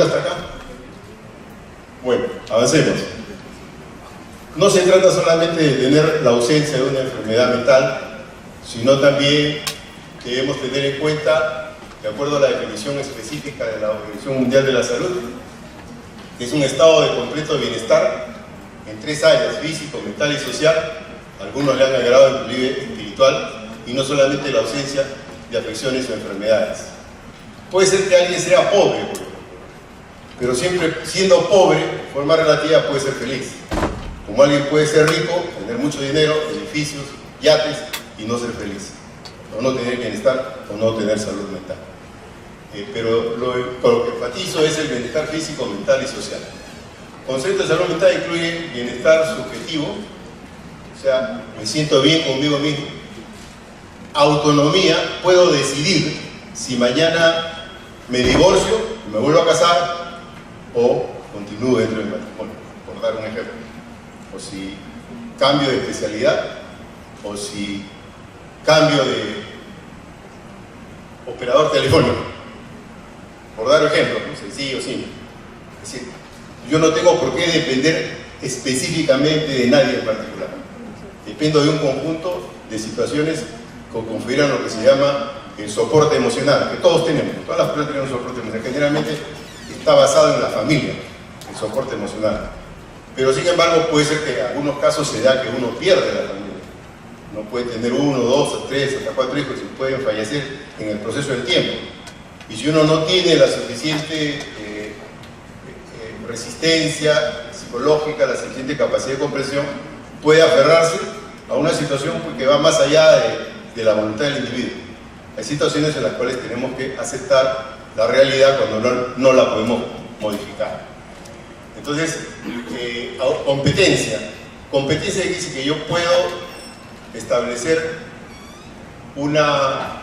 ¿Hasta acá? Bueno, avancemos. No se trata solamente de tener la ausencia de una enfermedad mental, sino también debemos tener en cuenta, de acuerdo a la definición específica de la Organización Mundial de la Salud, que es un estado de completo bienestar en 3 áreas: físico, mental y social. Algunos le han agregado inclusive espiritual, y no solamente la ausencia de afecciones o enfermedades. Puede ser que alguien sea pobre, pero siempre siendo pobre, de forma relativa, puede ser feliz. Como alguien puede ser rico, tener mucho dinero, edificios, yates, y no ser feliz, o no tener bienestar, o no tener salud mental. Pero con lo que enfatizo es el bienestar físico, mental y social. El concepto de salud mental incluye bienestar subjetivo, o sea, me siento bien conmigo mismo. Autonomía, puedo decidir si mañana me divorcio, me vuelvo a casar, o continúo dentro del matrimonio, por dar un ejemplo. O si cambio de especialidad, o si cambio de operador telefónico, por dar un ejemplo, ¿no? Sencillo, simple. Es decir, yo no tengo por qué depender específicamente de nadie en particular. Dependo de un conjunto de situaciones que configuran lo que se llama el soporte emocional, que todos tenemos. Todas las personas tienen un soporte emocional. Generalmente está basado en la familia, el soporte emocional. Pero sin embargo puede ser que en algunos casos se da que uno pierde la familia. No puede tener 1, 2, 3, hasta 4 hijos y pueden fallecer en el proceso del tiempo. Y si uno no tiene la suficiente resistencia psicológica, la suficiente capacidad de comprensión, puede aferrarse a una situación que va más allá de la voluntad del individuo. Hay situaciones en las cuales tenemos que aceptar la realidad cuando no la podemos modificar. Entonces, competencia. Competencia dice que yo puedo establecer una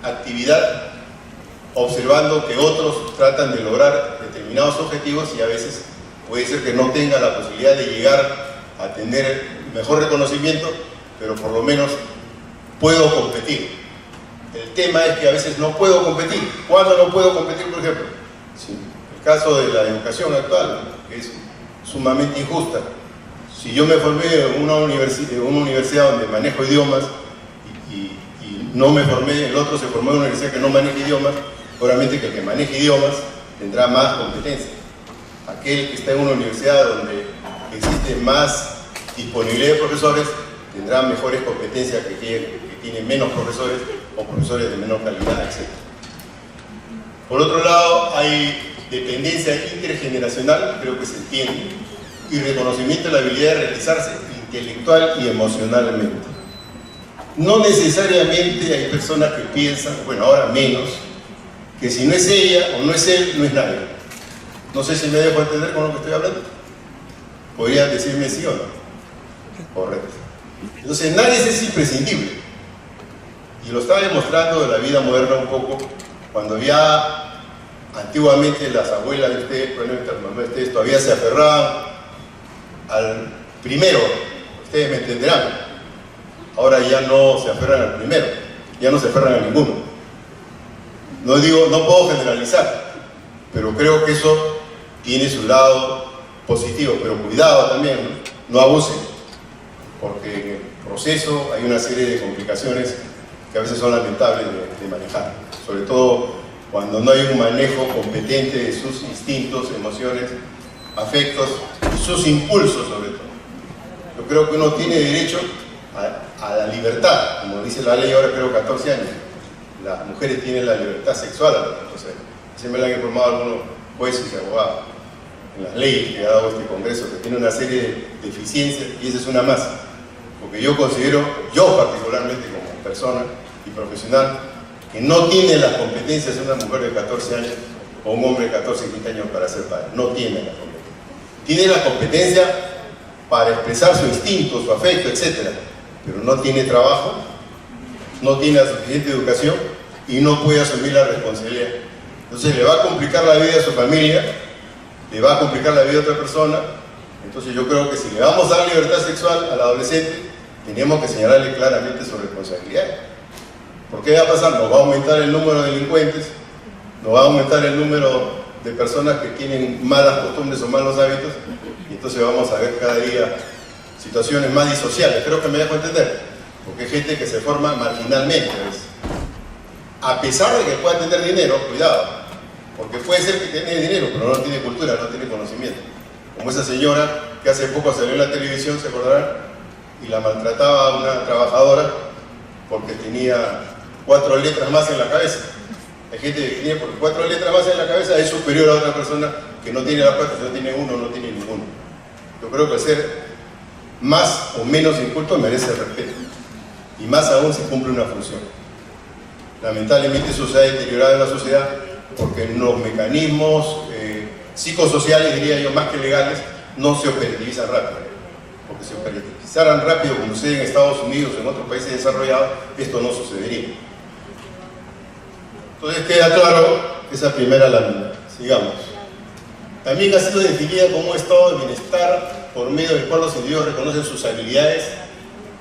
actividad observando que otros tratan de lograr determinados objetivos, y a veces puede ser que no tenga la posibilidad de llegar a tener mejor reconocimiento, pero por lo menos puedo competir. El tema es que a veces no puedo competir. ¿Cuándo no puedo competir, por ejemplo? Sí, el caso de la educación actual, que es sumamente injusta. Si yo me formé en una universidad donde manejo idiomas y no me formé, el otro se formó en una universidad que no maneja idiomas, seguramente que el que maneje idiomas tendrá más competencia. Aquel que está en una universidad donde existe más disponibilidad de profesores tendrá mejores competencias que aquel que tiene menos profesores o profesores de menor calidad, etc. Por otro lado, hay dependencia intergeneracional, creo que se entiende, y reconocimiento de la habilidad de realizarse intelectual y emocionalmente. No necesariamente hay personas que piensan, bueno, ahora menos, que si no es ella o no es él, no es nadie. No sé si me dejo entender con lo que estoy hablando. ¿Podrían decirme sí o no? Correcto. Entonces, nadie es imprescindible. Y lo está demostrando la vida moderna un poco, cuando ya antiguamente las abuelas de ustedes, probablemente las mamás de ustedes, todavía se aferraban al primero. Ustedes me entenderán. Ahora ya no se aferran al primero, ya no se aferran a ninguno. No puedo generalizar, pero creo que eso tiene su lado positivo, pero cuidado también, no abusen, porque en el proceso hay una serie de complicaciones que a veces son lamentables de manejar, sobre todo cuando no hay un manejo competente de sus instintos, emociones, afectos y sus impulsos sobre todo. Yo creo que uno tiene derecho a la libertad, como dice la ley ahora, creo 14 años. Las mujeres tienen la libertad sexual a los 14 años. Así me lo han informado algunos jueces y abogados en las leyes que ha dado este Congreso, que tiene una serie de deficiencias, y esa es una más. Porque yo considero, yo particularmente como persona y profesional, que no tiene las competencias de una mujer de 14 años o un hombre de 14 y 15 años para ser padre. No tiene la competencia. Tiene la competencia para expresar su instinto, su afecto, etc. Pero no tiene trabajo, no tiene la suficiente educación y no puede asumir la responsabilidad. Entonces le va a complicar la vida a su familia, le va a complicar la vida a otra persona. Entonces yo creo que si le vamos a dar libertad sexual al adolescente, tenemos que señalarle claramente su responsabilidad. ¿Por qué va a pasar? Nos va a aumentar el número de delincuentes, nos va a aumentar el número de personas que tienen malas costumbres o malos hábitos, y entonces vamos a ver cada día situaciones más disociales. Creo que me dejo entender, porque hay gente que se forma marginalmente, ¿ves? A pesar de que pueda tener dinero, cuidado, porque puede ser que tiene dinero, pero no tiene cultura, no tiene conocimiento. Como esa señora que hace poco salió en la televisión, ¿se acordarán? Y la maltrataba a una trabajadora porque tenía 4 letras más en la cabeza. Hay gente que tiene 4 letras más en la cabeza, es superior a otra persona que no tiene las 4, no tiene 1, no tiene ninguno. Yo creo que el ser más o menos inculto merece respeto, y más aún si cumple una función. Lamentablemente eso se ha deteriorado en la sociedad porque los mecanismos psicosociales, diría yo, más que legales, no se operativizan rápido. Porque si operativizaran rápido, como sucede en Estados Unidos o en otros países desarrollados, esto no sucedería. Entonces queda claro esa primera lámina. Sigamos. También ha sido definida como un estado de bienestar por medio del cual los individuos reconocen sus habilidades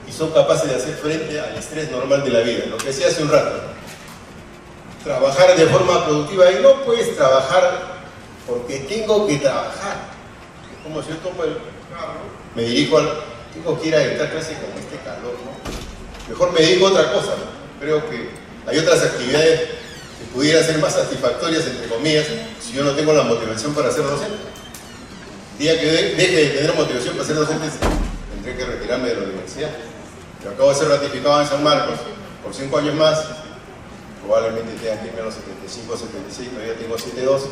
y son capaces de hacer frente al estrés normal de la vida. Lo que decía hace un rato, trabajar de forma productiva, y no puedes trabajar porque tengo que trabajar. Es como si yo tomo el carro, me dirijo al... tengo que ir a dictar clases con este calor, ¿no? Mejor me dedico a otra cosa, ¿no? Creo que hay otras actividades que pudieran ser más satisfactorias, entre comillas, si yo no tengo la motivación para ser docente. El día que deje de tener motivación para ser docente, tendré que retirarme de la universidad. Yo acabo de ser ratificado en San Marcos por 5 años más, probablemente tenga que irme a los 75, 76, todavía tengo 72,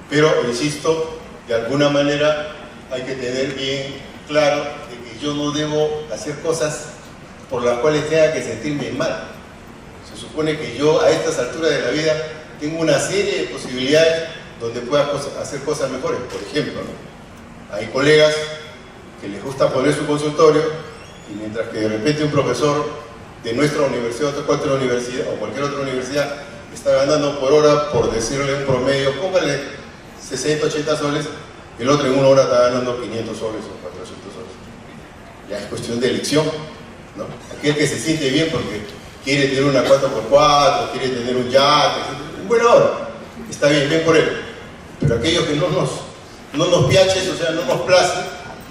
pero insisto, de alguna manera hay que tener bien claro de que yo no debo hacer cosas por las cuales tenga que sentirme mal. Se supone que yo a estas alturas de la vida tengo una serie de posibilidades donde pueda hacer cosas mejores. Por ejemplo, ¿no? Hay colegas que les gusta poner su consultorio y mientras que de repente un profesor de nuestra universidad o cualquier otra universidad está ganando por hora, por decirle un promedio, póngale 60, 80 soles, el otro en 1 hora está ganando 500 soles o 400 soles. Ya es cuestión de elección, ¿no? Aquel que se siente bien porque quiere tener una 4x4, quiere tener un yate, en buena hora, está bien, bien por él. Pero aquellos que no nos piaches, o sea, no nos place,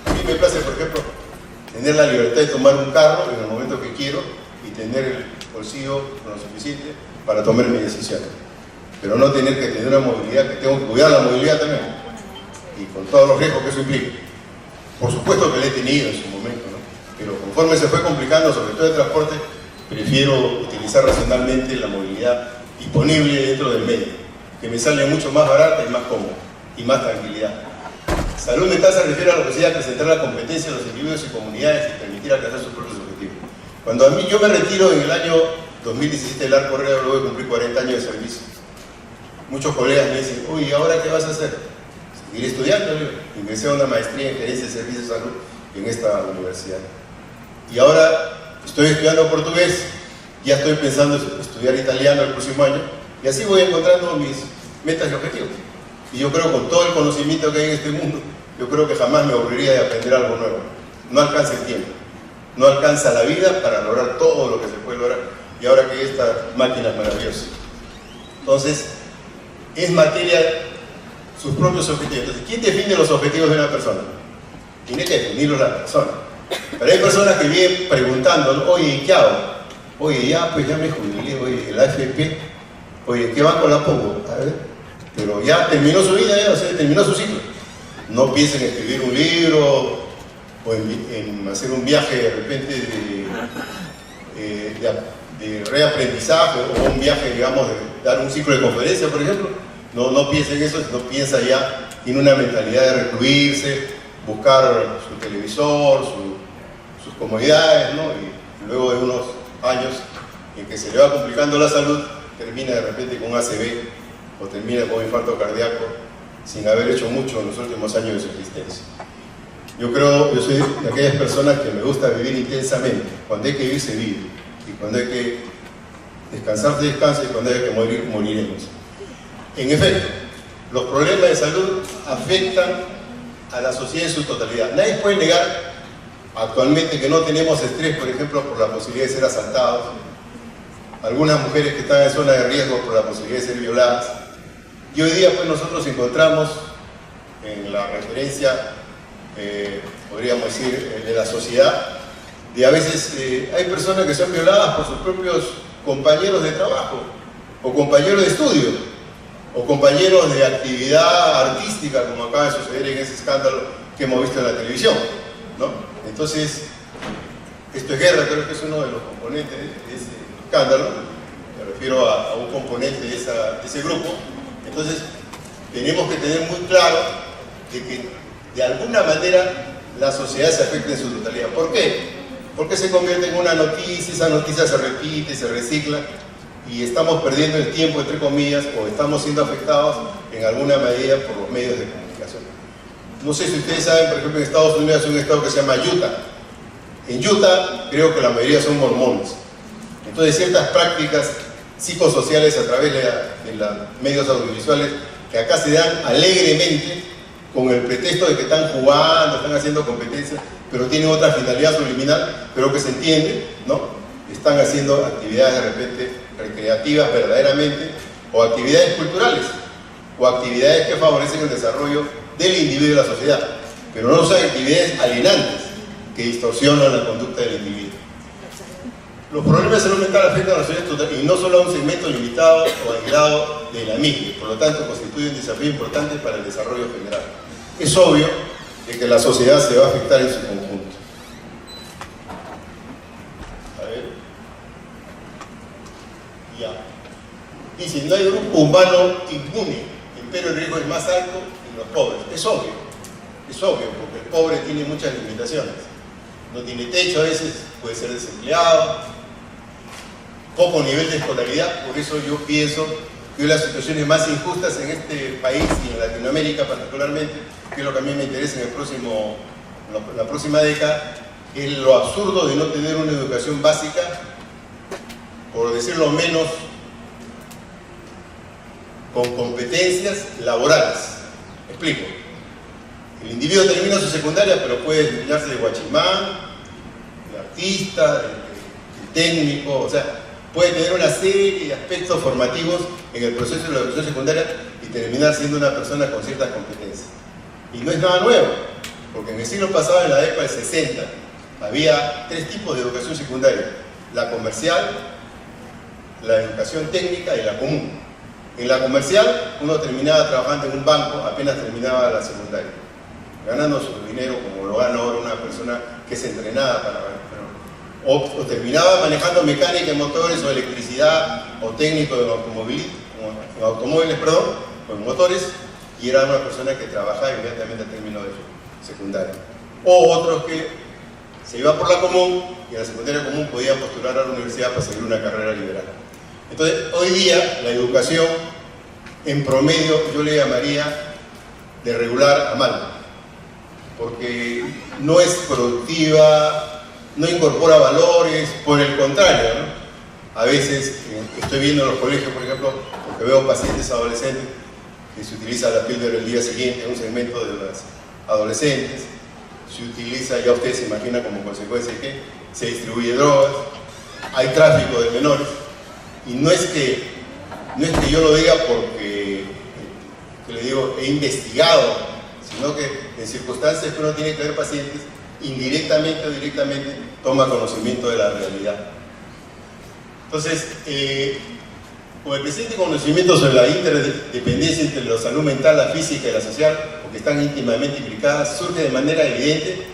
a mí me place, por ejemplo, tener la libertad de tomar un carro en el momento que quiero y tener el bolsillo lo suficiente para tomar mi decisión. Pero no tener que tener una movilidad, que tengo que cuidar la movilidad también, y con todos los riesgos que eso implica. Por supuesto que lo he tenido en su momento, ¿no? Pero conforme se fue complicando, sobre todo el transporte, prefiero utilizar racionalmente la movilidad disponible dentro del medio, que me sale mucho más barata y más cómoda, y más tranquilidad. Salud mental se refiere a lo que sea presentar la competencia de los individuos y comunidades y permitir alcanzar sus propios objetivos. Cuando a mí yo me retiro en el año 2017 del Arco Herrera, luego de cumplir 40 años de servicio, muchos colegas me dicen, uy, ¿ahora qué vas a hacer? Seguir estudiando. Ingresé a una maestría en gerencia de servicios de salud en esta universidad. Y ahora estoy estudiando portugués, ya estoy pensando en estudiar italiano el próximo año, y así voy encontrando mis metas y objetivos. Y yo creo, con todo el conocimiento que hay en este mundo, yo creo que jamás me aburriría de aprender algo nuevo. No alcanza el tiempo, no alcanza la vida para lograr todo lo que se puede lograr. Y ahora que hay estas máquinas maravillosas. Entonces, es materia sus propios objetivos. Entonces, ¿quién define los objetivos de una persona? Tiene que definirlos la persona. Pero hay personas que vienen preguntando, oye, ¿qué hago? Oye, ya me jubilé, oye, el AFP, oye, ¿qué banco la pongo? A ver, pero ya terminó su vida, ya, o sea, terminó su ciclo. No piensen en escribir un libro o en hacer un viaje de repente de reaprendizaje, o un viaje, digamos, de dar un ciclo de conferencia, por ejemplo. No piensen en eso, no piensa ya, tiene una mentalidad de recluirse, buscar su televisor, sus comodidades, ¿no? Y luego de unos años en que se le va complicando la salud, termina de repente con un ACV o termina con un infarto cardíaco sin haber hecho mucho en los últimos años de su existencia. Yo soy de aquellas personas que me gusta vivir intensamente. Cuando hay que vivir, se vive. Y cuando hay que descansar, se descansa, y cuando hay que morir, moriremos. En efecto, los problemas de salud afectan a la sociedad en su totalidad. Nadie puede negar actualmente que no tenemos estrés, por ejemplo, por la posibilidad de ser asaltados, algunas mujeres que están en zona de riesgo por la posibilidad de ser violadas, Y hoy día pues nosotros encontramos en la referencia, podríamos decir, de la sociedad, de a veces hay personas que son violadas por sus propios compañeros de trabajo, o compañeros de estudio, o compañeros de actividad artística, como acaba de suceder en ese escándalo que hemos visto en la televisión, ¿no? Entonces, esto es guerra, creo que es uno de los componentes de ese escándalo, me refiero a un componente de ese grupo. Entonces, tenemos que tener muy claro de que de alguna manera la sociedad se afecta en su totalidad. ¿Por qué? Porque se convierte en una noticia, esa noticia se repite, se recicla, y estamos perdiendo el tiempo, entre comillas, o estamos siendo afectados en alguna medida por los medios de comunicación. No sé si ustedes saben, por ejemplo, en Estados Unidos hay un estado que se llama Utah. En Utah creo que la mayoría son mormones. Entonces ciertas prácticas psicosociales a través de los medios audiovisuales que acá se dan alegremente con el pretexto de que están jugando, están haciendo competencias, pero tienen otra finalidad subliminal, pero que se entiende, ¿no? Están haciendo actividades de repente recreativas verdaderamente, o actividades culturales, o actividades que favorecen el desarrollo del individuo y de la sociedad, pero no son actividades alienantes que distorsionan la conducta del individuo. Los problemas de salud mental afectan a la sociedad total y no solo a un segmento limitado o aislado de la misma, por lo tanto constituye un desafío importante para el desarrollo general. Es obvio de que la sociedad se va a afectar en su conjunto. A ver. Ya. Dice, no hay grupo humano inmune, pero el riesgo es más alto en los pobres. Es obvio, porque el pobre tiene muchas limitaciones. No tiene techo a veces, puede ser desempleado, poco nivel de escolaridad, por eso yo pienso que las situaciones más injustas en este país y en Latinoamérica particularmente, que es lo que a mí me interesa en la próxima década, es lo absurdo de no tener una educación básica, por decirlo menos, con competencias laborales. Explico. El individuo termina su secundaria, pero puede desempeñarse de guachimán, de artista, de técnico, o sea, puede tener una serie de aspectos formativos en el proceso de la educación secundaria y terminar siendo una persona con ciertas competencias. Y no es nada nuevo, porque en el siglo pasado, en la década del 60, había 3 tipos de educación secundaria: la comercial, la educación técnica y la común. En la comercial, uno terminaba trabajando en un banco apenas terminaba la secundaria, ganando su dinero como lo gana ahora una persona que es entrenada para ganar. O terminaba manejando mecánica en motores o electricidad o técnico de automóviles, o en motores, y era una persona que trabajaba inmediatamente al término de su secundaria. O otros que se iban por la común y en la secundaria común podían postular a la universidad para seguir una carrera liberal. Entonces, hoy día la educación en promedio yo le llamaría de regular a mal, porque no es productiva, no incorpora valores, por el contrario, ¿no? A veces estoy viendo en los colegios, por ejemplo, porque veo pacientes adolescentes que se utiliza la píldora el día siguiente en un segmento de las adolescentes, se utiliza, ya ustedes se imaginan como consecuencia que se distribuye drogas, hay tráfico de menores, y no es que yo lo diga porque que le digo, he investigado, sino que en circunstancias que uno tiene que ver pacientes, indirectamente o directamente toma conocimiento de la realidad. Entonces, con el presente conocimiento sobre la interdependencia entre la salud mental, la física y la social, porque están íntimamente implicadas, surge de manera evidente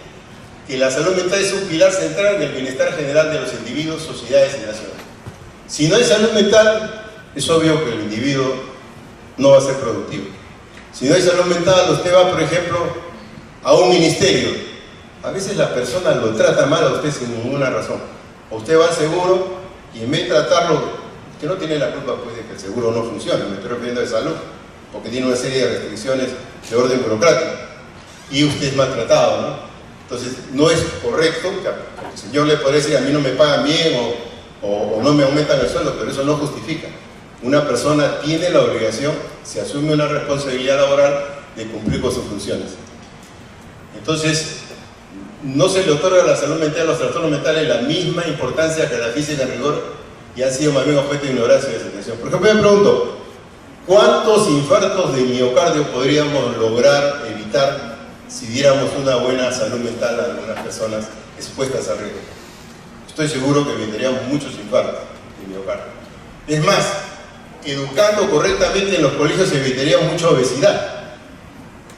que la salud mental es un pilar central en el bienestar general de los individuos, sociedades y naciones. Si no hay salud mental, es obvio que el individuo no va a ser productivo. Si no hay salud mental, usted va, por ejemplo, a un ministerio. A veces la persona lo trata mal a usted sin ninguna razón. O usted va al seguro y en vez de tratarlo, usted no tiene la culpa pues, de que el seguro no funcione, me estoy refiriendo de salud, porque tiene una serie de restricciones de orden burocrático. Y usted es maltratado, ¿no? Entonces, no es correcto, porque el señor le puede decir a mí no me pagan bien o no me aumentan el sueldo, pero eso no justifica. Una persona tiene la obligación, se asume una responsabilidad laboral de cumplir con sus funciones. Entonces, no se le otorga a la salud mental, a los trastornos mentales, la misma importancia que a la física en rigor y han sido más bien objeto de ignorancia y desatención. Por ejemplo, yo me pregunto, ¿Cuántos infartos de miocardio podríamos lograr evitar si diéramos una buena salud mental a algunas personas expuestas al riesgo? Estoy seguro que evitaríamos muchos infartos de miocardio. Es más, educando correctamente en los colegios se evitaría mucha obesidad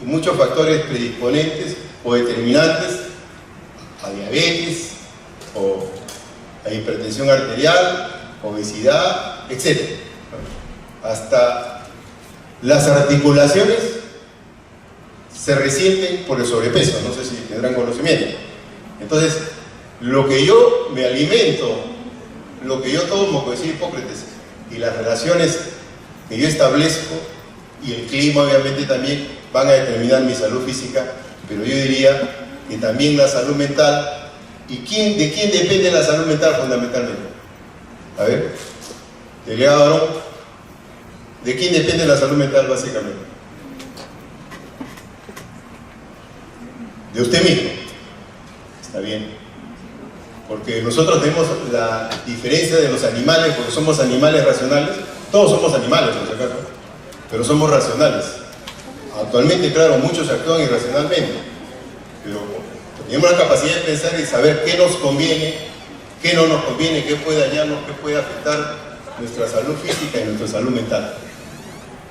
y muchos factores predisponentes o determinantes a diabetes o a hipertensión arterial, obesidad, etc. Hasta las articulaciones se resienten por el sobrepeso, no sé si tendrán conocimiento. Entonces, lo que yo me alimento, lo que yo tomo, como decía Hipócrates, y las relaciones que yo establezco, y el clima obviamente también, van a determinar mi salud física, pero yo diría que también la salud mental. ¿Y de quién depende la salud mental fundamentalmente? A ver, delegado Aarón, ¿de quién depende la salud mental básicamente? De usted mismo. Está bien. Porque nosotros tenemos la diferencia de los animales, porque somos animales racionales. Todos somos animales, por si acaso, pero somos racionales. Actualmente, claro, muchos actúan irracionalmente, pero tenemos la capacidad de pensar y saber qué nos conviene, qué no nos conviene, qué puede dañarnos, qué puede afectar nuestra salud física y nuestra salud mental.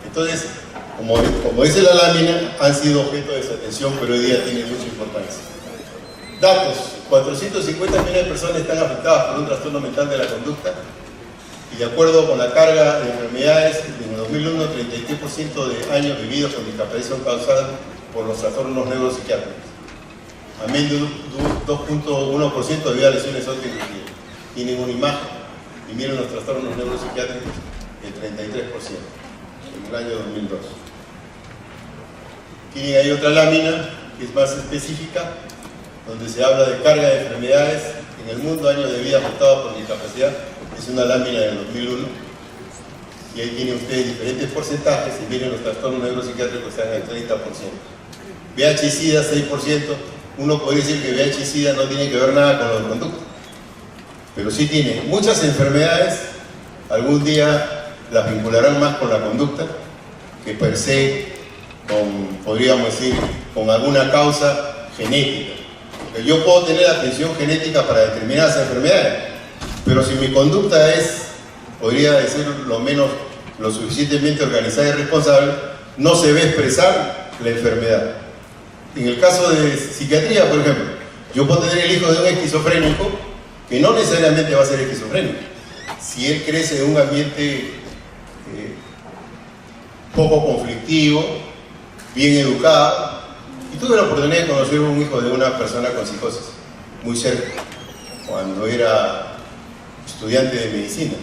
Entonces, como dice la lámina, han sido objeto de desatención, pero hoy día tienen mucha importancia. Datos: 450 millones de personas están afectadas por un trastorno mental de la conducta, y de acuerdo con la carga de enfermedades, en 2001, 33% de años vividos con discapacidad son causados por los trastornos neuropsiquiátricos. Amén de 2.1% debido a lesiones ópticas y ninguna imagen. Y miren los trastornos neuropsiquiátricos, el 33% en el año 2002. Tienen ahí otra lámina que es más específica, donde se habla de carga de enfermedades en el mundo, años de vida afectados por discapacidad. Es una lámina del 2001, y ahí tienen ustedes diferentes porcentajes, y miren los trastornos neuropsiquiátricos están al 30%. VIH y SIDA, 6%. Uno podría decir que VIH y SIDA no tiene que ver nada con lo de conducta, pero sí tiene muchas enfermedades, algún día las vincularán más con la conducta que per se podríamos decir, con alguna causa genética. Porque yo puedo tener atención genética para determinadas enfermedades, pero si mi conducta es, podría decir, lo suficientemente organizada y responsable, no se ve expresar la enfermedad. En el caso de psiquiatría, por ejemplo, yo puedo tener el hijo de un esquizofrénico que no necesariamente va a ser esquizofrénico. Si él crece en un ambiente poco conflictivo, bien educado, y tuve la oportunidad de conocer a un hijo de una persona con psicosis, muy cerca, cuando era estudiante de medicina,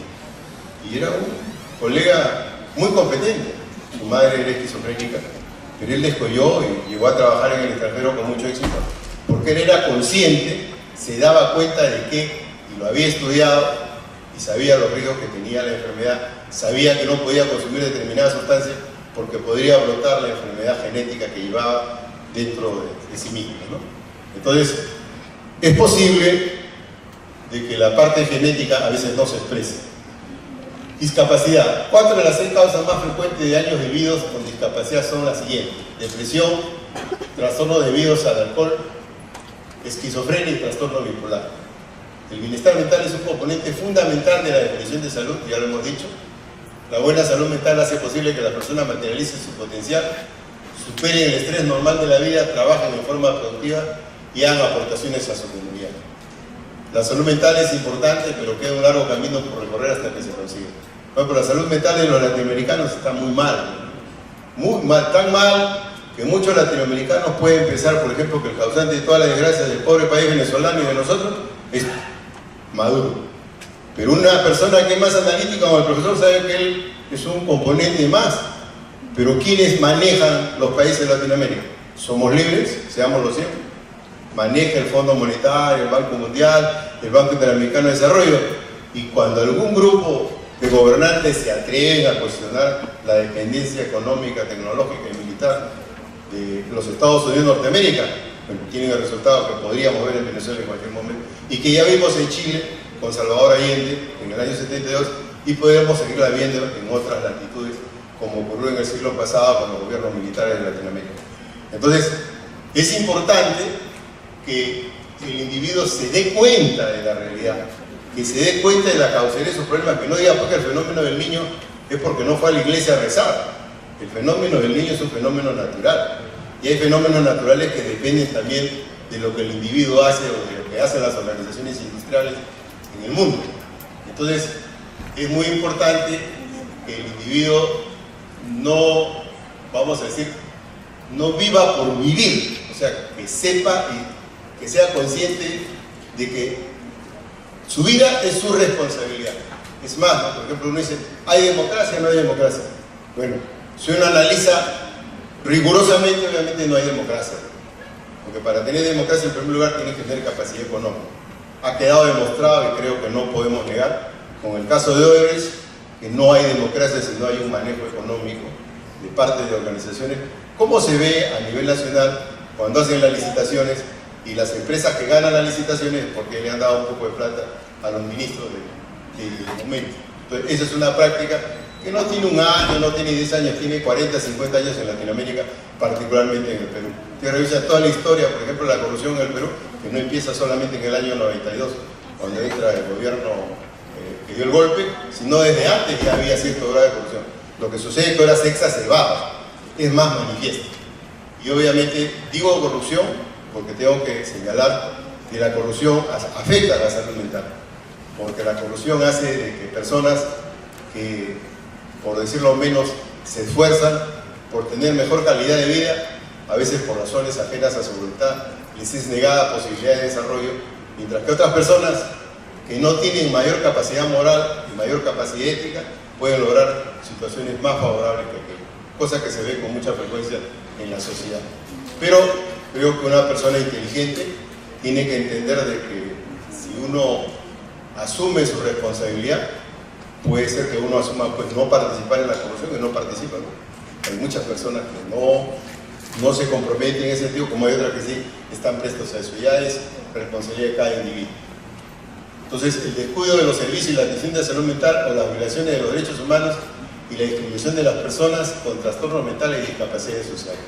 y era un colega muy competente. Su madre era esquizofrénica, pero él descolló y llegó a trabajar en el extranjero con mucho éxito, porque él era consciente, se daba cuenta de que, y lo había estudiado, y sabía los riesgos que tenía la enfermedad, sabía que no podía consumir determinadas sustancias porque podría brotar la enfermedad genética que llevaba dentro de sí mismo, ¿no? Entonces, es posible de que la parte genética a veces no se exprese. Discapacidad. 4 de las 6 causas más frecuentes de años vividos con discapacidad son las siguientes: depresión, trastornos debidos al alcohol, esquizofrenia y trastorno bipolar. El bienestar mental es un componente fundamental de la definición de salud, ya lo hemos dicho. La buena salud mental hace posible que la persona materialice su potencial, superen el estrés normal de la vida, trabajen en forma productiva y hagan aportaciones a su comunidad. La salud mental es importante, pero queda un largo camino por recorrer hasta que se consiga. Bueno, pero la salud mental de los latinoamericanos está muy mal, tan mal que muchos latinoamericanos pueden pensar, por ejemplo, que el causante de todas las desgracias del pobre país venezolano y de nosotros es Maduro. Pero una persona que es más analítica como el profesor sabe que él es un componente más. Pero ¿quiénes manejan los países de Latinoamérica? Somos libres, seámoslo siempre. Maneja el Fondo Monetario, el Banco Mundial, el Banco Interamericano de Desarrollo. Y cuando algún grupo de gobernantes se atreven a cuestionar la dependencia económica, tecnológica y militar de los Estados Unidos de Norteamérica, bueno, tienen el resultado que podríamos ver en Venezuela en cualquier momento, y que ya vimos en Chile con Salvador Allende en el año 72, y podemos seguirla viendo en otras latitudes como ocurrió en el siglo pasado con los gobiernos militares de Latinoamérica. Entonces, es importante que el individuo se dé cuenta de la realidad, que se dé cuenta de la causalidad de sus problemas, que no diga porque el fenómeno del niño es porque no fue a la iglesia a rezar. El fenómeno del niño es un fenómeno natural, y hay fenómenos naturales que dependen también de lo que el individuo hace o de lo que hacen las organizaciones industriales en el mundo. Entonces, es muy importante que el individuo no, vamos a decir, no viva por vivir, o sea, que sepa y que sea consciente de que su vida es su responsabilidad. Es más, ¿no? Por ejemplo, uno dice, ¿hay democracia o no hay democracia? Bueno, si uno analiza rigurosamente, obviamente no hay democracia, porque para tener democracia en primer lugar tienes que tener capacidad económica. Ha quedado demostrado, y creo que no podemos negar, con el caso de Odebrecht, que no hay democracia si no hay un manejo económico de parte de organizaciones, como se ve a nivel nacional cuando hacen las licitaciones, y las empresas que ganan las licitaciones porque le han dado un poco de plata a los ministros del momento. Entonces, esa es una práctica que no tiene un año, no tiene 10 años, tiene 40, 50 años en Latinoamérica, particularmente en el Perú. Usted revisa toda la historia, por ejemplo, la corrupción en el Perú, que no empieza solamente en el año 92, cuando entra el gobierno que dio el golpe, sino desde antes ya había cierto grado de corrupción. Lo que sucede es que ahora se exacerbaba, es más manifiesto. Y obviamente digo corrupción porque tengo que señalar que la corrupción afecta a la salud mental, porque la corrupción hace de que personas que, por decirlo menos, se esfuerzan por tener mejor calidad de vida, a veces por razones ajenas a su voluntad, les es negada posibilidad de desarrollo, mientras que otras personas que no tienen mayor capacidad moral y mayor capacidad ética pueden lograr situaciones más favorables que aquello, cosa que se ve con mucha frecuencia en la sociedad. Pero creo que una persona inteligente tiene que entender de que si uno asume su responsabilidad, puede ser que uno asuma pues no participar en la corrupción, que no participan, ¿no? Hay muchas personas que no se comprometen en ese sentido, como hay otras que sí están prestos a eso. Ya es responsabilidad de cada individuo. Entonces, el descuido de los servicios y la atención de salud mental o las violaciones de los derechos humanos y la discriminación de las personas con trastornos mentales y discapacidades sociales.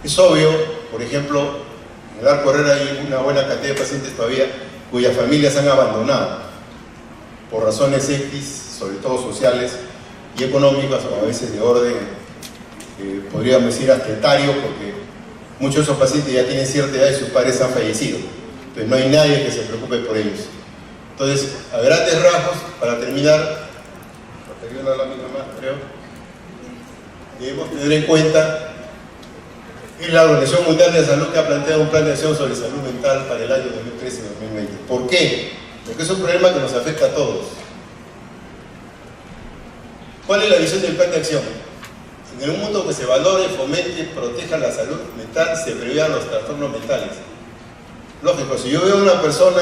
Es obvio, por ejemplo, en el Arco Herrera hay una buena cantidad de pacientes todavía cuyas familias han abandonado por razones X, sobre todo sociales y económicas, o a veces de orden, podríamos decir hasta etario, porque muchos de esos pacientes ya tienen cierta edad y sus padres han fallecido. Entonces no hay nadie que se preocupe por ellos. Entonces, a grandes rasgos, para terminar, una lámina más, creo, debemos tener en cuenta que la Organización Mundial de la Salud que ha planteado un plan de acción sobre salud mental para el año 2013 y 2020. ¿Por qué? Porque es un problema que nos afecta a todos. ¿Cuál es la visión del plan de acción? En un mundo que se valore, fomente, proteja la salud mental, se prevean los trastornos mentales. Lógico, si yo veo a una persona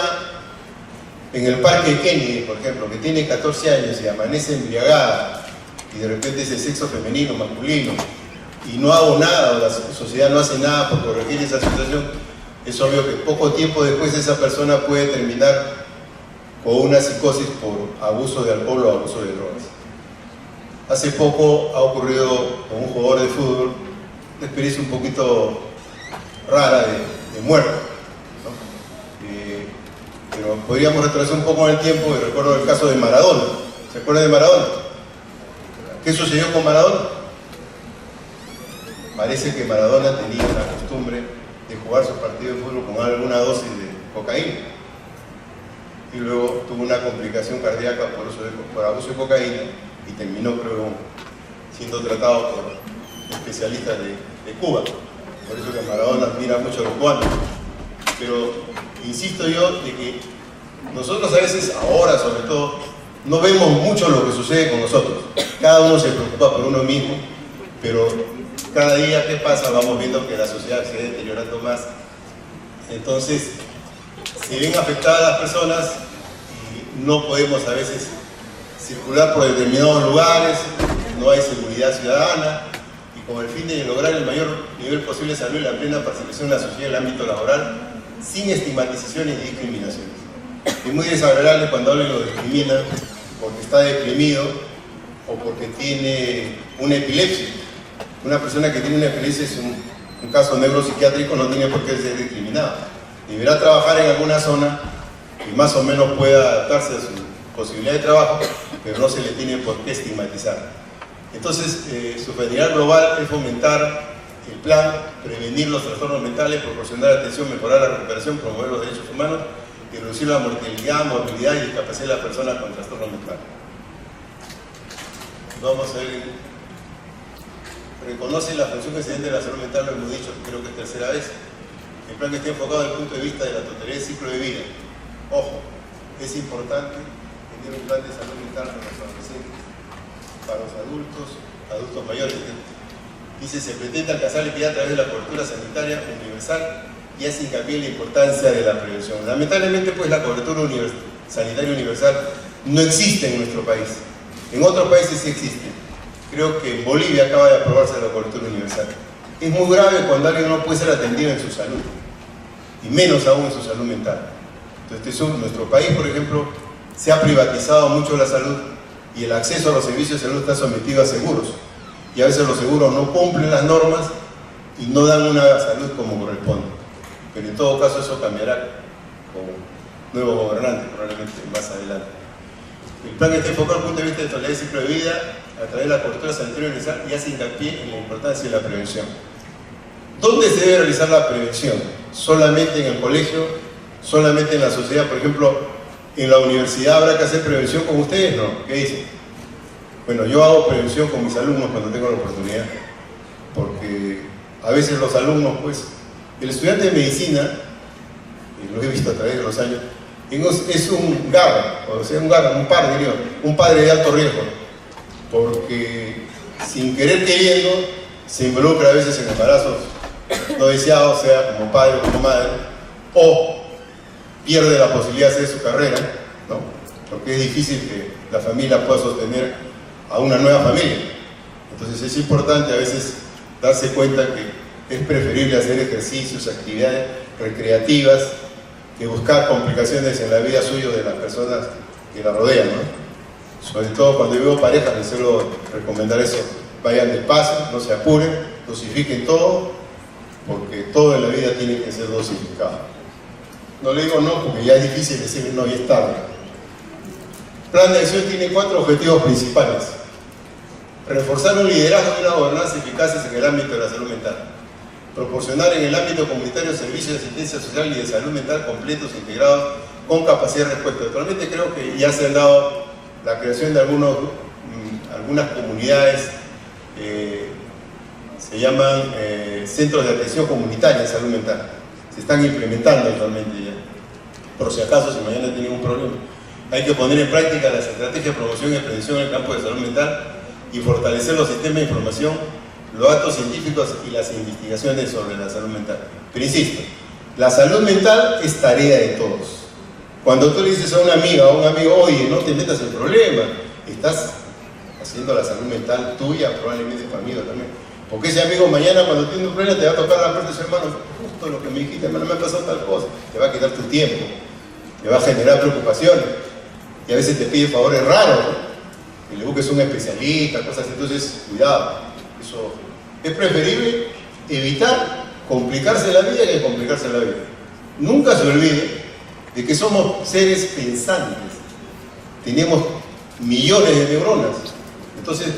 en el parque Kennedy, por ejemplo, que tiene 14 años y amanece embriagada y de repente es el sexo femenino, masculino, y no hago nada, o la sociedad no hace nada por corregir esa situación, es obvio que poco tiempo después esa persona puede terminar con una psicosis por abuso de alcohol o abuso de drogas. Hace poco ha ocurrido con un jugador de fútbol una experiencia un poquito rara de muerte, ¿no? Pero podríamos retroceder un poco en el tiempo y recuerdo el caso de Maradona. ¿Se acuerdan de Maradona? ¿Qué sucedió con Maradona? Parece que Maradona tenía la costumbre de jugar sus partidos de fútbol con alguna dosis de cocaína y luego tuvo una complicación cardíaca por abuso de cocaína y terminó, creo, siendo tratado por especialistas de Cuba. Por eso que Maradona admira mucho a los cubanos. Pero insisto yo de que nosotros a veces, ahora sobre todo, no vemos mucho lo que sucede con nosotros. Cada uno se preocupa por uno mismo, pero cada día que pasa vamos viendo que la sociedad se va deteriorando más. Entonces, se ven afectadas las personas y no podemos a veces circular por determinados lugares, no hay seguridad ciudadana, y con el fin de lograr el mayor nivel posible de salud y la plena participación en la sociedad en el ámbito laboral, sin estigmatizaciones y discriminaciones. Es muy desagradable cuando alguien lo discrimina porque está deprimido o porque tiene una epilepsia. Una persona que tiene una epilepsia es un caso neuropsiquiátrico, no tiene por qué ser discriminado. Deberá trabajar en alguna zona que más o menos pueda adaptarse a su posibilidad de trabajo, pero no se le tiene por qué estigmatizar. Entonces, su finalidad global es fomentar el plan, prevenir los trastornos mentales, proporcionar atención, mejorar la recuperación, promover los derechos humanos y reducir la mortalidad, movilidad y discapacidad de las personas con trastornos mentales. Vamos a ver. Reconoce la función excedente de la salud mental, lo hemos dicho, creo que es tercera vez. El plan que está enfocado desde el punto de vista de la totalidad del ciclo de vida. Ojo, es importante tener un plan de salud mental para los adolescentes, para los adultos mayores. Dice, se pretende alcanzar la equidad a través de la cobertura sanitaria universal y hace hincapié en la importancia de la prevención. Lamentablemente, pues la cobertura sanitaria universal no existe en nuestro país. En otros países sí existe. Creo que en Bolivia acaba de aprobarse la cobertura universal. Es muy grave cuando alguien no puede ser atendido en su salud, y menos aún en su salud mental. Entonces, nuestro país, por ejemplo, se ha privatizado mucho la salud y el acceso a los servicios de salud está sometido a seguros. Y a veces los seguros no cumplen las normas y no dan una salud como corresponde. Pero en todo caso eso cambiará con nuevos gobernantes, probablemente más adelante. El plan está enfocado desde el punto de vista de totalidad del ciclo de vida a través de la cobertura sanitaria universal y hace hincapié en la importancia de la prevención. ¿Dónde se debe realizar la prevención? ¿Solamente en el colegio? ¿Solamente en la sociedad? Por ejemplo, ¿en la universidad habrá que hacer prevención con ustedes? No. ¿Qué dicen? Bueno, yo hago prevención con mis alumnos cuando tengo la oportunidad, porque a veces los alumnos, pues, el estudiante de medicina, y lo he visto a través de los años, es un garra, o sea, un padre de alto riesgo, porque sin querer queriendo se involucra a veces en embarazos no deseados, sea como padre o como madre, o pierde la posibilidad de hacer su carrera, ¿no? Porque es difícil que la familia pueda sostener a una nueva familia. Entonces es importante a veces darse cuenta que es preferible hacer ejercicios, actividades recreativas, que buscar complicaciones en la vida suya de las personas que la rodean, ¿no? Sobre todo cuando yo veo parejas, les suelo recomendar eso: vayan despacio, no se apuren, dosifiquen todo, porque todo en la vida tiene que ser dosificado. No le digo no, porque ya es difícil decir no y es tarde. El plan de acción tiene 4 objetivos principales: reforzar un liderazgo y una gobernanza eficaces en el ámbito de la salud mental, proporcionar en el ámbito comunitario servicios de asistencia social y de salud mental completos e integrados con capacidad de respuesta. Actualmente creo que ya se han dado la creación de algunas comunidades, se llaman centros de atención comunitaria en salud mental. Se están implementando actualmente ya, por si acaso, si mañana tienen un problema. Hay que poner en práctica las estrategias de promoción y prevención en el campo de salud mental y fortalecer los sistemas de información, los datos científicos y las investigaciones sobre la salud mental. Pero insisto, la salud mental es tarea de todos. Cuando tú le dices a una amiga o a un amigo, oye, no te metas en problema, estás haciendo la salud mental tuya, probablemente tu amigo también. Porque ese amigo mañana cuando tiene un problema te va a tocar la puerta de su hermano: justo lo que me dijiste, hermano, me ha pasado tal cosa. Te va a quitar tu tiempo, te va a generar preocupaciones y a veces te pide favores raros, ¿no? Que le busques un especialista, cosas así. Entonces, cuidado. Eso es preferible evitar complicarse la vida que complicarse la vida. Nunca se olvide de que somos seres pensantes. Tenemos millones de neuronas. Entonces,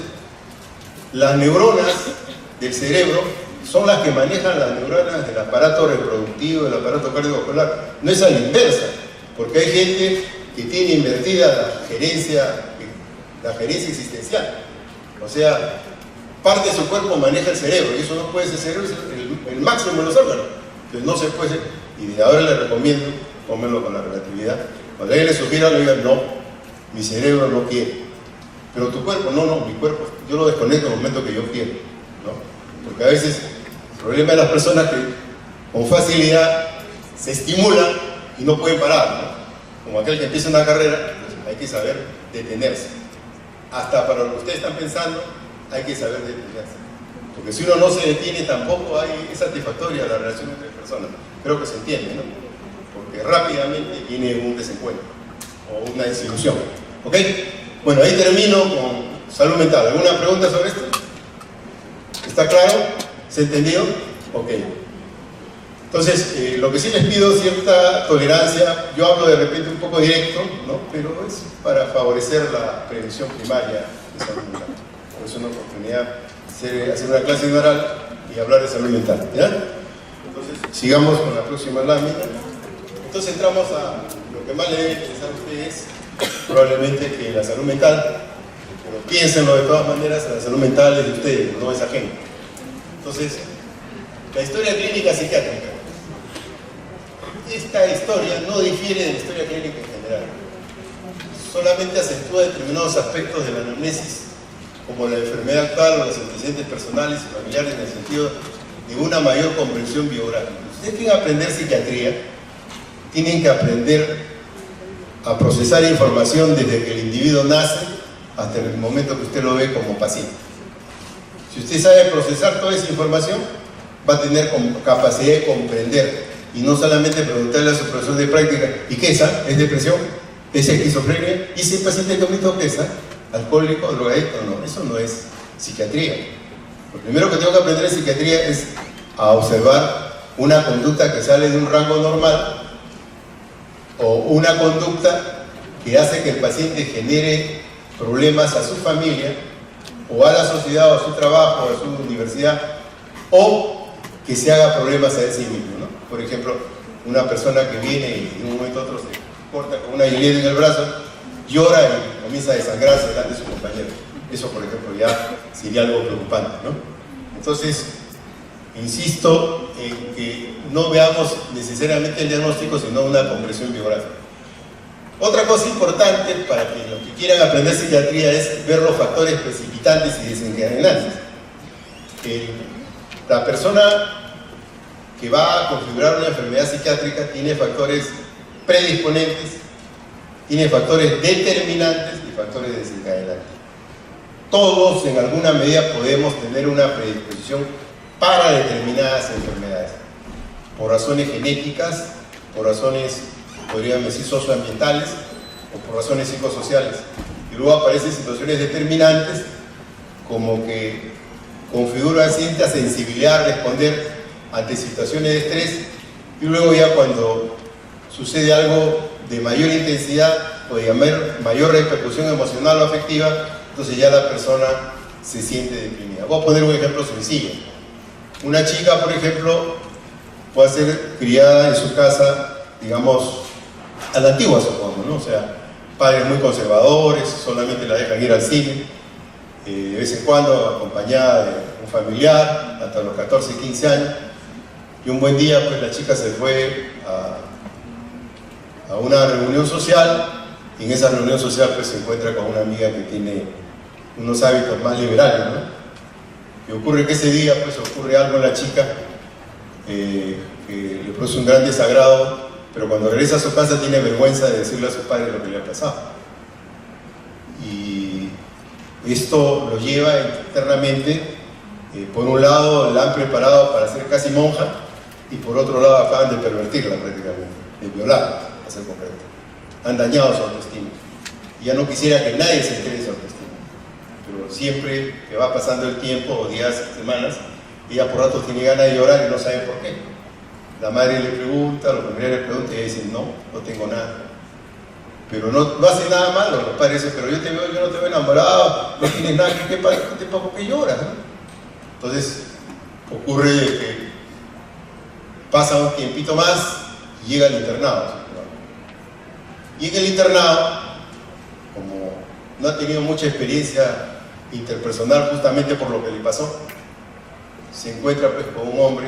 las neuronas del cerebro son las que manejan las neuronas del aparato reproductivo, del aparato cardiovascular. No es a la inversa, porque hay gente que tiene invertida la gerencia existencial. O sea, parte de su cuerpo maneja el cerebro, y eso no puede ser. El cerebro es el máximo de los órganos. Entonces no se puede, y desde ahora le recomiendo comerlo con la relatividad. Cuando alguien le sugiera, le diga, no, mi cerebro no quiere. Pero tu cuerpo, no, mi cuerpo, yo lo desconecto en el momento que yo quiero, ¿no? Porque a veces el problema de las personas que con facilidad se estimulan y no pueden parar, ¿no? Como aquel que empieza una carrera, pues hay que saber detenerse. Hasta para lo que ustedes están pensando, hay que saber detenerse. Porque si uno no se detiene, tampoco es satisfactoria la relación entre personas. Creo que se entiende, ¿no? Porque rápidamente viene un desencuentro o una desilusión. ¿Ok? Bueno, ahí termino con salud mental. ¿Alguna pregunta sobre esto? ¿Está claro? ¿Se ha entendido? Ok. Entonces, lo que sí les pido cierta tolerancia, yo hablo de repente un poco directo, ¿no? Pero es para favorecer la prevención primaria de salud mental. Por eso es una oportunidad de hacer una clase oral y hablar de salud mental, ¿ya? Entonces, sigamos con la próxima lámina. Entonces entramos a lo que más le debe interesar a ustedes, probablemente que la salud mental, pero piénsenlo de todas maneras, la salud mental es de ustedes, no es ajena. Entonces, la historia clínica psiquiátrica. Esta historia no difiere de la historia clínica en general. Solamente acentúa determinados aspectos de la anamnesis, como la enfermedad actual o los antecedentes personales y familiares en el sentido de una mayor comprensión biográfica. Si ustedes quieren aprender psiquiatría, tienen que aprender a procesar información desde que el individuo nace hasta el momento que usted lo ve como paciente. Si usted sabe procesar toda esa información, va a tener capacidad de comprender y no solamente preguntarle a su profesor de práctica, ¿y qué es? ¿Es depresión? ¿Es esquizofrenia? ¿Y si el paciente cometió qué es? ¿Alcohólico? ¿Drogadicto? No, eso no es psiquiatría. Lo primero que tengo que aprender en psiquiatría es a observar una conducta que sale de un rango normal o una conducta que hace que el paciente genere problemas a su familia o a la sociedad o a su trabajo o a su universidad, o que se haga problemas a él sí mismo, ¿no? Por ejemplo, una persona que viene y de un momento a otro se corta con una hilera en el brazo, llora y comienza a desangrarse delante de su compañero. Eso, por ejemplo, ya sería algo preocupante, ¿no? Entonces, insisto en que no veamos necesariamente el diagnóstico, sino una comprensión biográfica. Otra cosa importante para que los que quieran aprender psiquiatría es ver los factores precipitantes y desencadenantes. La persona que va a configurar una enfermedad psiquiátrica tiene factores predisponentes, tiene factores determinantes y factores desencadenantes. Todos en alguna medida podemos tener una predisposición para determinadas enfermedades, por razones genéticas, por razones, podríamos decir, socioambientales o por razones psicosociales. Y luego aparecen situaciones determinantes como que configura cierta sensibilidad a responder ante situaciones de estrés, y luego ya cuando sucede algo de mayor intensidad o de mayor repercusión emocional o afectiva, entonces ya la persona se siente deprimida. Voy a poner un ejemplo sencillo. Una chica, por ejemplo, puede ser criada en su casa, digamos, a la antigua, supongo, ¿no? O sea, padres muy conservadores, solamente la dejan ir al cine, de vez en cuando acompañada de un familiar, hasta los 14, 15 años, y un buen día pues la chica se fue a una reunión social, y en esa reunión social pues se encuentra con una amiga que tiene unos hábitos más liberales, ¿no? Y ocurre que ese día pues ocurre algo en la chica que le produce un gran desagrado, pero cuando regresa a su casa tiene vergüenza de decirle a su padre lo que le ha pasado. Y esto lo lleva internamente, por un lado la han preparado para ser casi monja, y por otro lado acaban de pervertirla prácticamente, de violarla, para ser concreto. Han dañado su autoestima. Y ya no quisiera que nadie se entere de su autoestima. Pero siempre que va pasando el tiempo, o días, semanas, ella por rato tiene ganas de llorar y no sabe por qué. La madre le pregunta, los familiares le preguntan y ella dice, no tengo nada. Pero no hace nada malo, los padres dicen, pero yo no te veo enamorado, no tienes nada, ¿por qué lloras? ¿No? Entonces, ocurre que pasa un tiempito más y llega al internado. Y en el internado, como no ha tenido mucha experiencia interpersonal justamente por lo que le pasó, se encuentra pues con un hombre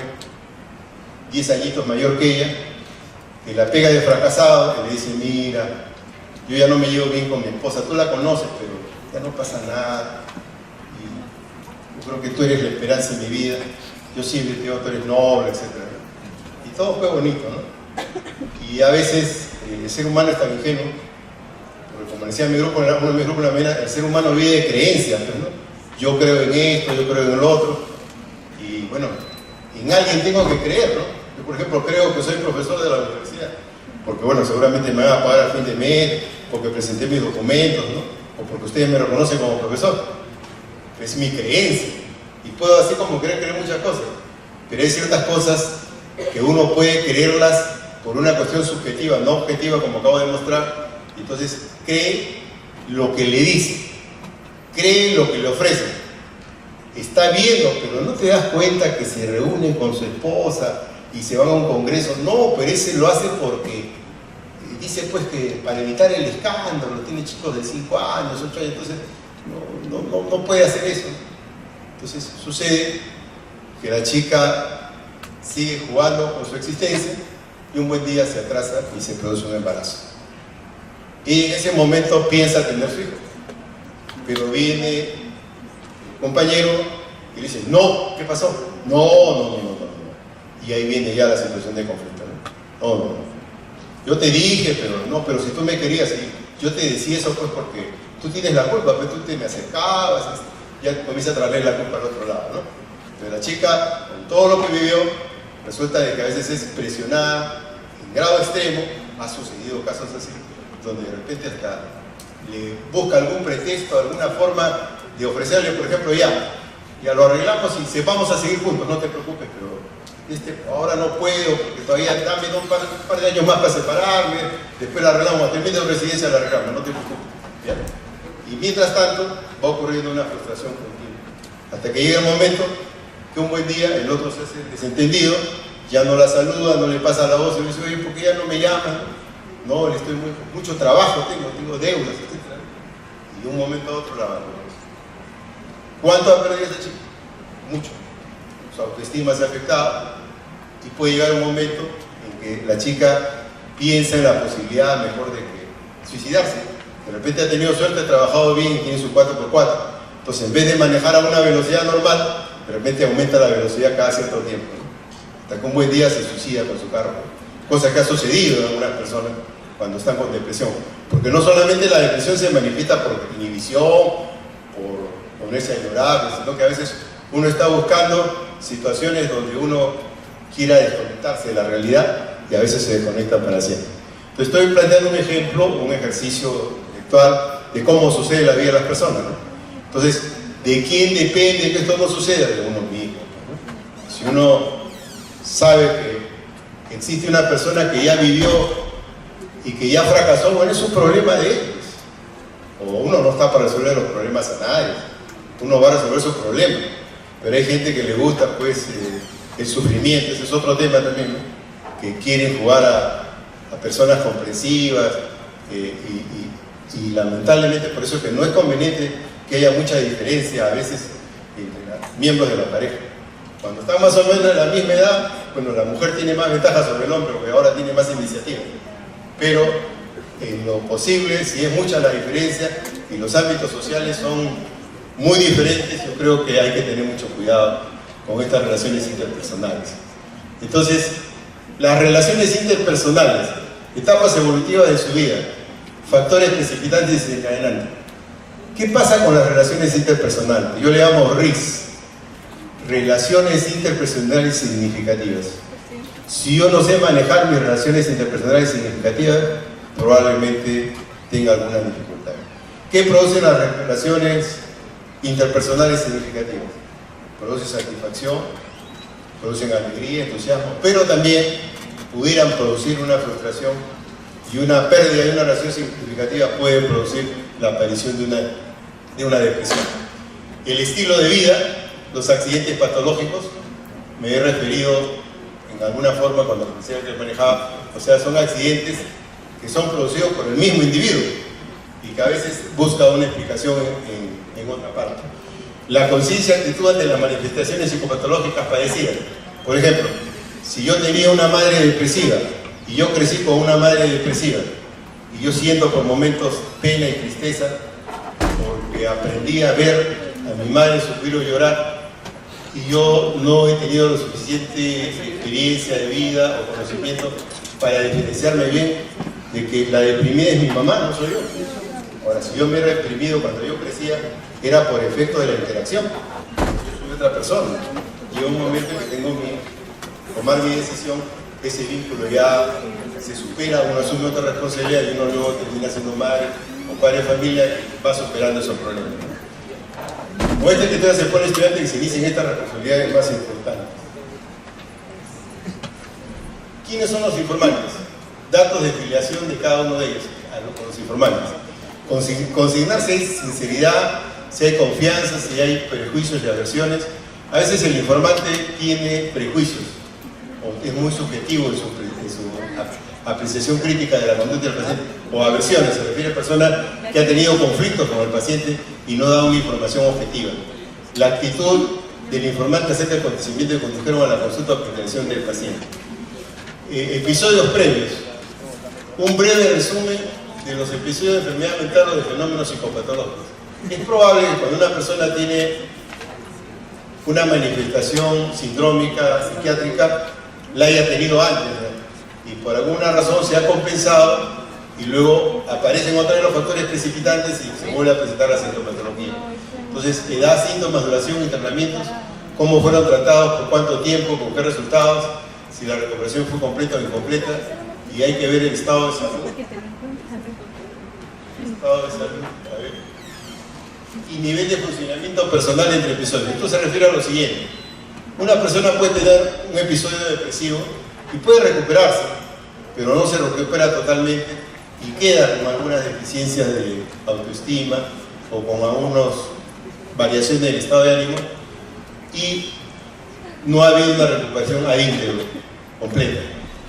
10 añitos mayor que ella, que la pega de fracasado y le dice, mira, yo ya no me llevo bien con mi esposa, tú la conoces, pero ya no pasa nada, y yo creo que tú eres la esperanza en mi vida, yo siempre te digo, tú eres noble, etc. Y todo fue bonito, ¿no? Y a veces el ser humano es tan ingenuo, porque como decía mi grupo, uno de mis grupos, el ser humano vive de creencias, ¿no? Yo creo en esto, yo creo en lo otro, y bueno, en alguien tengo que creer, ¿no? Yo, por ejemplo, creo que soy profesor de la universidad, porque bueno, seguramente me van a pagar al fin de mes, porque presenté mis documentos, ¿no? O porque ustedes me reconocen como profesor. Es mi creencia. Y puedo así como creer muchas cosas, pero hay ciertas cosas que uno puede creerlas por una cuestión subjetiva, no objetiva, como acabo de mostrar. Entonces cree lo que le dice, cree lo que le ofrece. Está viendo, pero no te das cuenta que se reúnen con su esposa y se van a un congreso. No, pero ese lo hace porque dice pues que para evitar el escándalo, tiene chicos de 5 años, 8 años, entonces no puede hacer eso. Entonces sucede que la chica sigue jugando con su existencia y un buen día se atrasa y se produce un embarazo. Y en ese momento piensa tener su hijo, pero viene el compañero y le dice, no, ¿qué pasó? No. Y ahí viene ya la situación de conflicto. No. Yo te dije, pero si tú me querías, yo te decía eso pues porque tú tienes la culpa, pues tú te me acercabas, ya comienza a traerle la culpa al otro lado, ¿no? Pero la chica, con todo lo que vivió, resulta de que a veces es presionada en grado extremo. Ha sucedido casos así, donde de repente hasta le busca algún pretexto, alguna forma de ofrecerle, por ejemplo, ya lo arreglamos y vamos a seguir juntos, no te preocupes, pero ahora no puedo, porque todavía dame un par de años más para separarme, después la arreglamos, a término de residencia la arreglamos, no te preocupes. ¿Ya? Y mientras tanto va ocurriendo una frustración continua, hasta que llega el momento que un buen día el otro se hace desentendido, ya no la saluda, no le pasa la voz y le dice, oye, ¿por qué ya no me llaman? No, le estoy mucho trabajo, tengo deudas, etc. Y de un momento a otro la abandona. ¿Cuánto ha perdido esa chica? Mucho. Su autoestima se ha afectado y puede llegar un momento en que la chica piensa en la posibilidad mejor de suicidarse. De repente ha tenido suerte, ha trabajado bien y tiene su 4x4. Entonces, en vez de manejar a una velocidad normal, de repente aumenta la velocidad cada cierto tiempo, ¿no? Hasta que un buen día se suicida con su carro. Cosa que ha sucedido en algunas personas cuando están con depresión. Porque no solamente la depresión se manifiesta por inhibición, por ponerse a llorar, sino que a veces uno está buscando situaciones donde uno quiera desconectarse de la realidad y a veces se desconecta para siempre. Entonces estoy planteando un ejemplo, un ejercicio actual de cómo sucede la vida de las personas, ¿no? Entonces, ¿de quién depende que esto no suceda? De uno mismo, ¿no? Si uno sabe que existe una persona que ya vivió y que ya fracasó, bueno, es un problema de ellos. O uno no está para resolver los problemas a nadie, uno va a resolver sus problemas. Pero hay gente que le gusta pues el sufrimiento, ese es otro tema también, ¿no? Que quieren jugar a personas comprensivas y lamentablemente por eso es que no es conveniente que haya mucha diferencia a veces entre los miembros de la pareja. Cuando están más o menos en la misma edad, bueno, la mujer tiene más ventajas sobre el hombre porque ahora tiene más iniciativa. Pero en lo posible, si es mucha la diferencia y los ámbitos sociales son muy diferentes, yo creo que hay que tener mucho cuidado con estas relaciones interpersonales. Entonces, las relaciones interpersonales, etapas evolutivas de su vida, factores precipitantes y desencadenantes. ¿Qué pasa con las relaciones interpersonales? Yo le llamo RIS, relaciones interpersonales significativas. Si yo no sé manejar mis relaciones interpersonales significativas, probablemente tenga alguna dificultad. ¿Qué producen las relaciones interpersonales significativas? Producen satisfacción, producen alegría, entusiasmo, pero también pudieran producir una frustración y una pérdida de una relación significativa puede producir la aparición de una depresión. El estilo de vida, los accidentes patológicos, me he referido en alguna forma cuando decía que manejaba, o sea, son accidentes que son producidos por el mismo individuo y que a veces busca una explicación en otra parte. La conciencia actitud ante las manifestaciones psicopatológicas padecidas. Por ejemplo, si yo tenía una madre depresiva y yo crecí con una madre depresiva y yo siento por momentos pena y tristeza porque aprendí a ver a mi madre sufrir o llorar y yo no he tenido lo suficiente experiencia de vida o conocimiento para diferenciarme bien de que la deprimida es mi mamá, no soy yo. Ahora, si yo me he reprimido cuando yo crecía, era por efecto de la interacción. Yo soy otra persona. Llega un momento en que tengo que tomar mi decisión, ese vínculo ya se supera, uno asume otra responsabilidad y uno luego termina siendo madre o padre de familia y va superando esos problemas. Con este criterio se pone el estudiante que se inicien estas responsabilidades más importantes. ¿Quiénes son los informantes? Datos de filiación de cada uno de ellos, a los informantes. Consignar si hay sinceridad, si hay confianza, si hay prejuicios y aversiones. A veces el informante tiene prejuicios, o es muy subjetivo en su apreciación crítica de la conducta del paciente, o aversiones, se refiere a personas que han tenido conflictos con el paciente y no dan una información objetiva. La actitud del informante acerca del acontecimiento que condujeron a la consulta o pretensión del paciente. Episodios previos. Un breve resumen de los episodios de enfermedad mental o de fenómenos psicopatológicos. Es probable que cuando una persona tiene una manifestación sindrómica, psiquiátrica, la haya tenido antes, ¿no? Y por alguna razón se ha compensado y luego aparecen otra de los factores precipitantes y se vuelve a presentar la sintomatología. Entonces, edad, síntomas, duración, internamientos, cómo fueron tratados, por cuánto tiempo, con qué resultados, si la recuperación fue completa o incompleta, y hay que ver el estado de salud. A ver. Y nivel de funcionamiento personal entre episodios. Esto se refiere a lo siguiente. Una persona puede tener un episodio depresivo y puede recuperarse, pero no se recupera totalmente y queda con algunas deficiencias de autoestima o con algunas variaciones del estado de ánimo y no ha habido una recuperación a íntegro, completa.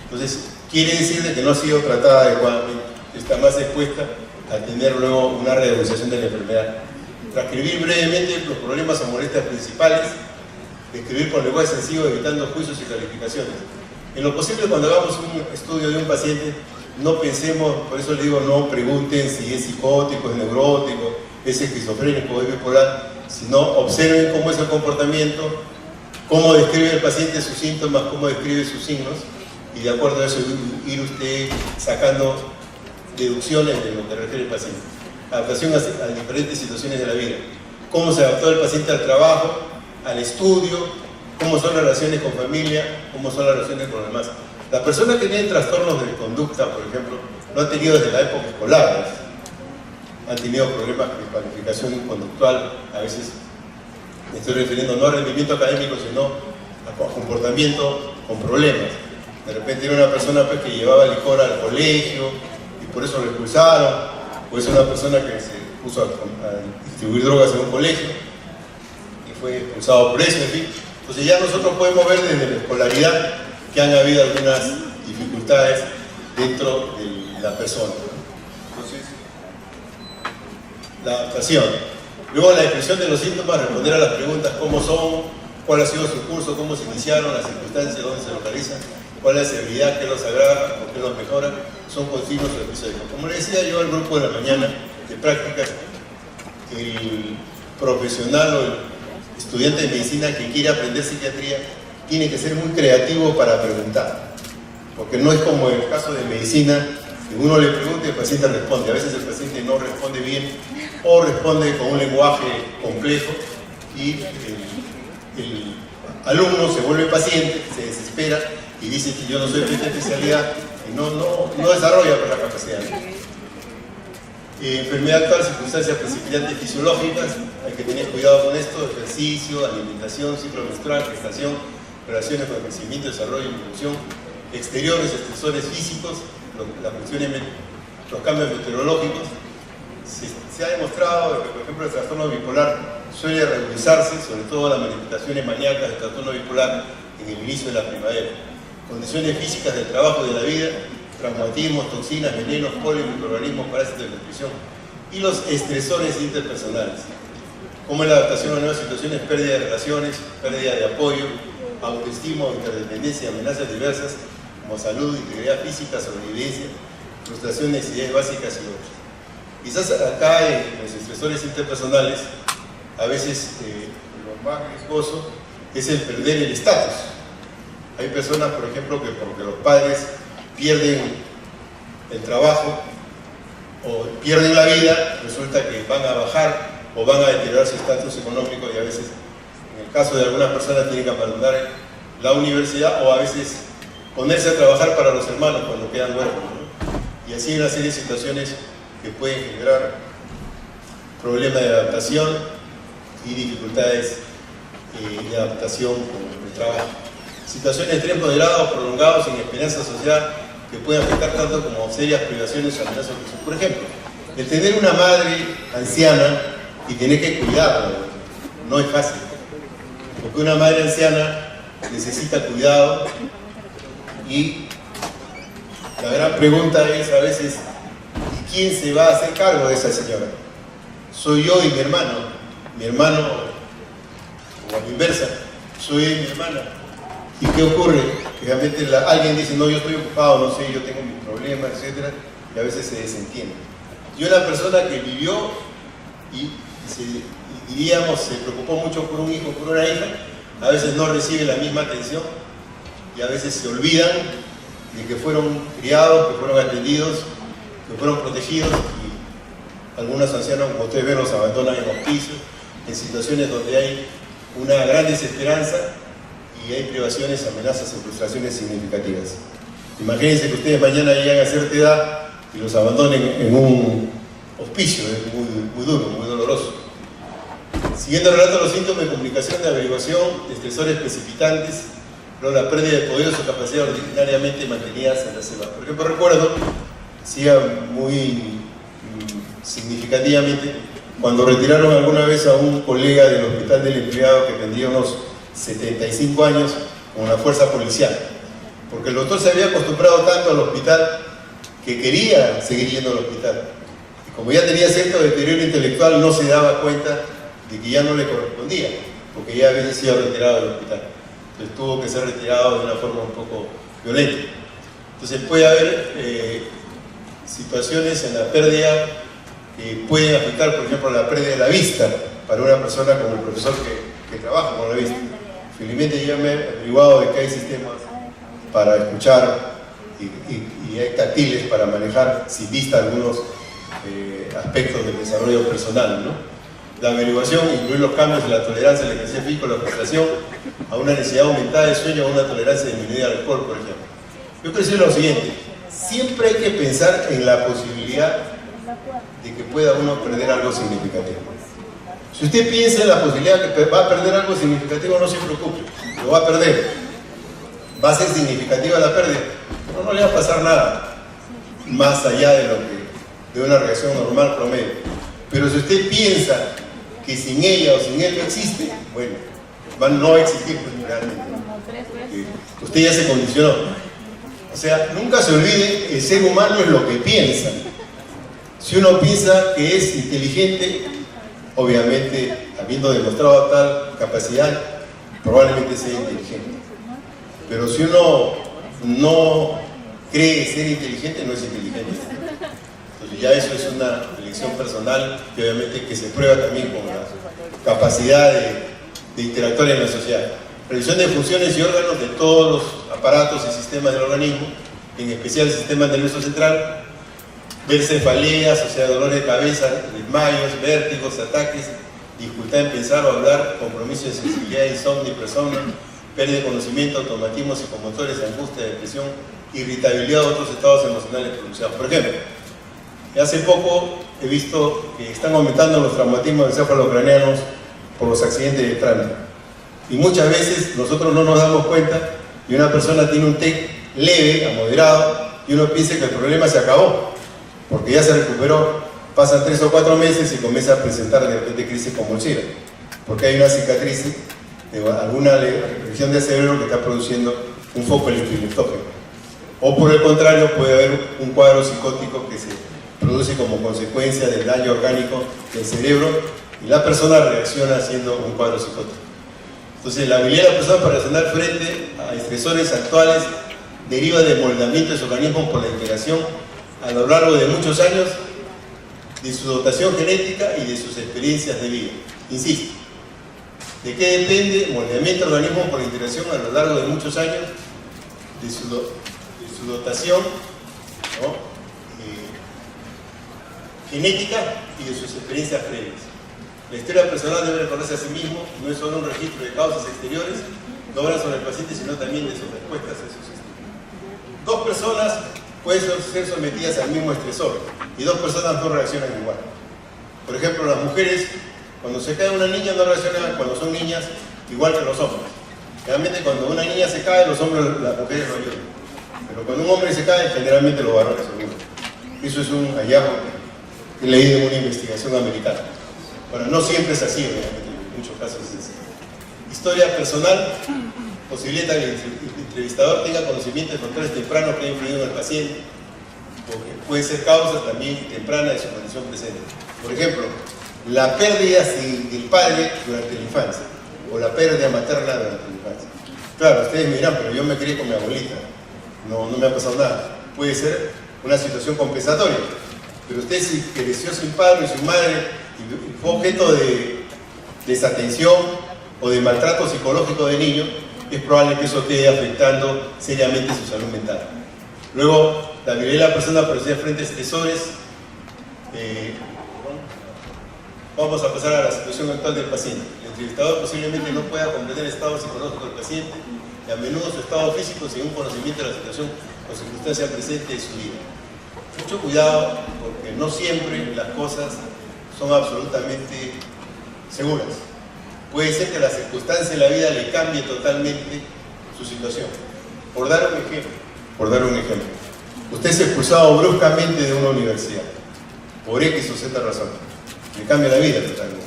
Entonces, quiere decir de que no ha sido tratada adecuadamente, está más expuesta a tener luego una reevolución de la enfermedad. Transcribir brevemente los problemas o molestias principales, describir con lenguaje sencillo evitando juicios y calificaciones. En lo posible, cuando hagamos un estudio de un paciente, no pensemos, por eso les digo, no pregunten si es psicótico, es neurótico, es esquizofrénico, es bipolar, sino observen cómo es el comportamiento, cómo describe el paciente sus síntomas, cómo describe sus signos, y de acuerdo a eso ir usted sacando deducciones de lo que refiere el paciente. Adaptación a diferentes situaciones de la vida. Cómo se adaptó el paciente al trabajo, al estudio, cómo son las relaciones con familia, cómo son las relaciones con los demás. Las personas que tienen trastornos de conducta, por ejemplo, no han tenido desde la época escolar, han tenido problemas de calificación conductual, a veces me estoy refiriendo no a rendimiento académico, sino a comportamiento con problemas. De repente era una persona pues, que llevaba licor al colegio y por eso lo expulsaron, o es una persona que se puso a distribuir drogas en un colegio y fue expulsado por eso, en fin. Entonces ya nosotros podemos ver desde la escolaridad que han habido algunas dificultades dentro de la persona. Entonces, la adaptación. Luego la descripción de los síntomas, responder a las preguntas, cómo son, cuál ha sido su curso, cómo se iniciaron, las circunstancias, dónde se localizan, cuál es la severidad, qué los agrava, por qué los mejora, son continuos los episodios. Como les decía yo al grupo de la mañana de prácticas, el profesional o el estudiante de medicina que quiere aprender psiquiatría tiene que ser muy creativo para preguntar, porque no es como en el caso de medicina, que uno le pregunta y el paciente responde. A veces el paciente no responde bien o responde con un lenguaje complejo y el alumno se vuelve paciente, se desespera y dice que yo no soy de esta especialidad y no desarrolla por la capacidad. Enfermedad actual, circunstancias precipitantes fisiológicas, hay que tener cuidado con esto: ejercicio, alimentación, ciclo menstrual, gestación, relaciones con el crecimiento, desarrollo y evolución, exteriores, estresores físicos, los cambios meteorológicos. Se ha demostrado que, por ejemplo, el trastorno bipolar suele regularizarse, sobre todo las manifestaciones maníacas del trastorno bipolar en el inicio de la primavera. Condiciones físicas del trabajo y de la vida, traumatismos, toxinas, venenos, polen, microorganismos, parásitos de nutrición y los estresores interpersonales, como en la adaptación a nuevas situaciones, pérdida de relaciones, pérdida de apoyo, autoestima o interdependencia, amenazas diversas como salud, integridad física, sobrevivencia, frustración, necesidades básicas y otros. Quizás acá en los estresores interpersonales, a veces lo más riesgoso es el perder el estatus. Hay personas, por ejemplo, que porque los padres pierden el trabajo o pierden la vida, resulta que van a bajar o van a deteriorar su estatus económico y a veces, en el caso de algunas personas, tienen que abandonar la universidad o a veces ponerse a trabajar para los hermanos cuando quedan huérfanos, ¿no? Y así hay una serie de situaciones que pueden generar problemas de adaptación y dificultades de adaptación con el trabajo. Situaciones de estrés moderado, prolongados, sin esperanza social, que pueden afectar tanto como serias privaciones o amenazas. Por ejemplo, el tener una madre anciana y tener que cuidarla no es fácil, porque una madre anciana necesita cuidado y la gran pregunta es a veces, ¿y quién se va a hacer cargo de esa señora? ¿Soy yo y mi hermano o a la inversa, soy yo y mi hermana? ¿Y qué ocurre? Realmente alguien dice, no, yo estoy ocupado, no sé, yo tengo mis problemas, etc. Y a veces se desentiende. Y una persona que vivió y diríamos, se preocupó mucho por un hijo, por una hija, a veces no recibe la misma atención y a veces se olvidan de que fueron criados, que fueron atendidos, que fueron protegidos, y algunos ancianos, como ustedes ven, los abandonan en hospicios, en situaciones donde hay una gran desesperanza y hay privaciones, amenazas y frustraciones significativas. Imagínense que ustedes mañana llegan a cierta edad y los abandonen en un hospicio, es muy duro, muy doloroso. Siguiendo el relato de los síntomas de comunicación de averiguación, estresores precipitantes, luego la pérdida de poder o su capacidad ordinariamente mantenidas en la selva. Por ejemplo, recuerdo, siga muy significativamente, cuando retiraron alguna vez a un colega del hospital del empleado que tendría unos 75 años con la fuerza policial, porque el doctor se había acostumbrado tanto al hospital que quería seguir yendo al hospital, y como ya tenía cierto deterioro intelectual no se daba cuenta de que ya no le correspondía, porque ya había sido retirado del hospital. Entonces tuvo que ser retirado de una forma un poco violenta. Entonces puede haber situaciones en la pérdida que pueden afectar, por ejemplo, la pérdida de la vista para una persona como el profesor que trabaja con la vista. Felizmente yo me he averiguado de que hay sistemas para escuchar y hay táctiles para manejar sin vista algunos aspectos del desarrollo personal, ¿no? La averiguación incluye los cambios de la tolerancia a la ejercicio físico, la frustración, a una necesidad aumentada de sueño, a una tolerancia disminuida al alcohol, por ejemplo. Yo quiero decir lo siguiente, siempre hay que pensar en la posibilidad de que pueda uno perder algo significativo. Si usted piensa en la posibilidad de que va a perder algo significativo, no se preocupe, lo va a perder. ¿Va a ser significativa la pérdida? No le va a pasar nada más allá de una reacción normal promedio. Pero si usted piensa que sin ella o sin él no existe, bueno, no va a existir realmente. Usted ya se condicionó. O sea, nunca se olvide, el ser humano es lo que piensa. Si uno piensa que es inteligente, obviamente, habiendo demostrado tal capacidad, probablemente sea inteligente. Pero si uno no cree ser inteligente, no es inteligente. Entonces ya eso es una elección personal y obviamente que se prueba también con la capacidad de interactuar en la sociedad. Revisión de funciones y órganos de todos los aparatos y sistemas del organismo, en especial el sistema nervioso central, ver cefaleas, o sea, dolores de cabeza, desmayos, vértigos, ataques, dificultad en pensar o hablar, compromiso de sensibilidad, insomnio, hipersomnio, pérdida de conocimiento, automatismos psicomotores, angustia, depresión, irritabilidad o otros estados emocionales pronunciados. Por ejemplo, hace poco he visto que están aumentando los traumatismos encefalocraneanos por los accidentes de tránsito. Y muchas veces nosotros no nos damos cuenta y una persona tiene un TEC leve a moderado y uno piensa que el problema se acabó, porque ya se recuperó, pasan 3 o 4 meses y comienza a presentar de repente crisis convulsiva, porque hay una cicatriz de alguna lesión del cerebro que está produciendo un foco electroinfectógeno. O por el contrario, puede haber un cuadro psicótico que se produce como consecuencia del daño orgánico del cerebro y la persona reacciona haciendo un cuadro psicótico. Entonces, la habilidad de la persona para reaccionar frente a estresores actuales deriva del moldamiento de su organismo por la interacción a lo largo de muchos años de su dotación genética y de sus experiencias de vida. Insisto, ¿de qué depende el moldeamiento del organismo por la interacción a lo largo de muchos años de su dotación, ¿no? Genética y de sus experiencias previas? La historia personal debe recordarse a sí mismo, no es solo un registro de causas exteriores, no habla sobre el paciente, sino también de sus respuestas a esos estímulos. Dos personas pueden ser sometidas al mismo estresor y dos personas no reaccionan igual. Por ejemplo, las mujeres Cuando se cae una niña no reacciona cuando son niñas igual que los hombres. Generalmente cuando una niña se cae, los hombres, las mujeres no ayudan. Pero cuando un hombre se cae, generalmente los varones ayudan. Eso es un hallazgo que he leído en una investigación americana. Bueno, no siempre es así, obviamente, en muchos casos es así. Historia personal posibilita que el entrevistador tenga conocimiento de factores tempranos que han influido en el paciente, porque puede ser causa también temprana de su condición presente. Por ejemplo, la pérdida del padre durante la infancia, o la pérdida materna durante la infancia. Claro, ustedes me dirán, pero yo me crié con mi abuelita, no me ha pasado nada. Puede ser una situación compensatoria, pero usted si creció sin padre y sin madre y fue objeto de desatención o de maltrato psicológico de niño, es probable que eso esté afectando seriamente su salud mental. Luego, la virilidad de la persona producida frente a estresores. Vamos a pasar a la situación actual del paciente. El entrevistador posiblemente no pueda comprender el estado psicológico del paciente y a menudo su estado físico sin un conocimiento de la situación o circunstancia presente de su vida. Mucho cuidado, porque no siempre las cosas son absolutamente seguras. Puede ser que la circunstancia de la vida le cambie totalmente su situación. Por dar un ejemplo, usted es expulsado bruscamente de una universidad, por X o Z razón, le cambia la vida totalmente.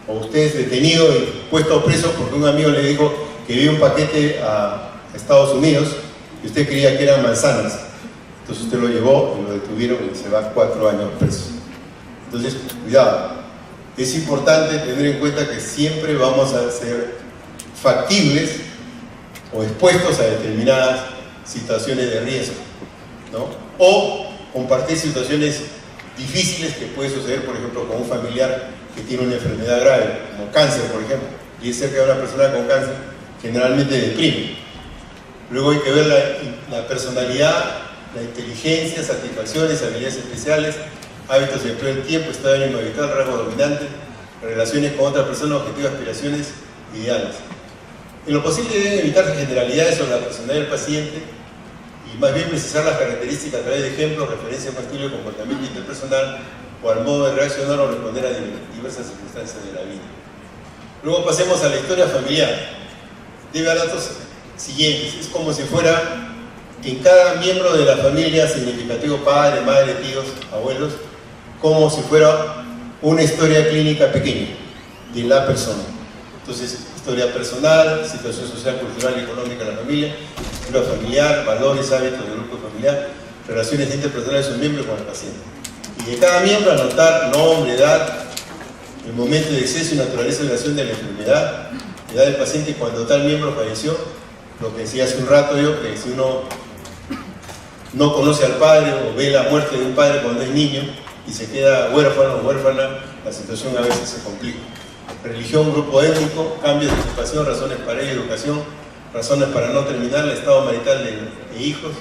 O usted es detenido y puesto preso porque un amigo le dijo que vive un paquete a Estados Unidos y usted creía que eran manzanas. Entonces usted lo llevó y lo detuvieron y se va 4 años preso. Entonces, cuidado. Es importante tener en cuenta que siempre vamos a ser factibles o expuestos a determinadas situaciones de riesgo, ¿no? O compartir situaciones difíciles que puede suceder, por ejemplo, con un familiar que tiene una enfermedad grave, como cáncer, por ejemplo, y es cerca de una persona con cáncer, generalmente deprime. Luego hay que ver la personalidad, la inteligencia, satisfacciones, habilidades especiales, hábitos de empleo del tiempo, estado de ánimo habitual, rasgo dominante, relaciones con otras personas, objetivos, aspiraciones, ideales. En lo posible deben evitarse generalidades sobre la personalidad del paciente y más bien precisar las características a través de ejemplos, referencias a un estilo de comportamiento interpersonal o al modo de reaccionar o responder a diversas circunstancias de la vida. Luego pasemos a la historia familiar. Debe dar datos siguientes. Es como si fuera en cada miembro de la familia significativo, padre, madre, tíos, abuelos, como si fuera una historia clínica pequeña de la persona. Entonces, historia personal, situación social, cultural y económica de la familia, estructura familiar, valores, hábitos del grupo familiar, relaciones interpersonales de sus miembros con el paciente. Y de cada miembro anotar nombre, edad, el momento de exceso y naturaleza de la acción de la enfermedad, edad del paciente cuando tal miembro falleció, lo que decía hace un rato yo, que si uno no conoce al padre o ve la muerte de un padre cuando es niño y se queda huérfano o huérfana, la situación a veces se complica. Religión, grupo étnico, cambios de ocupación, razones para ello, educación, razones para no terminar, el estado marital de hijos,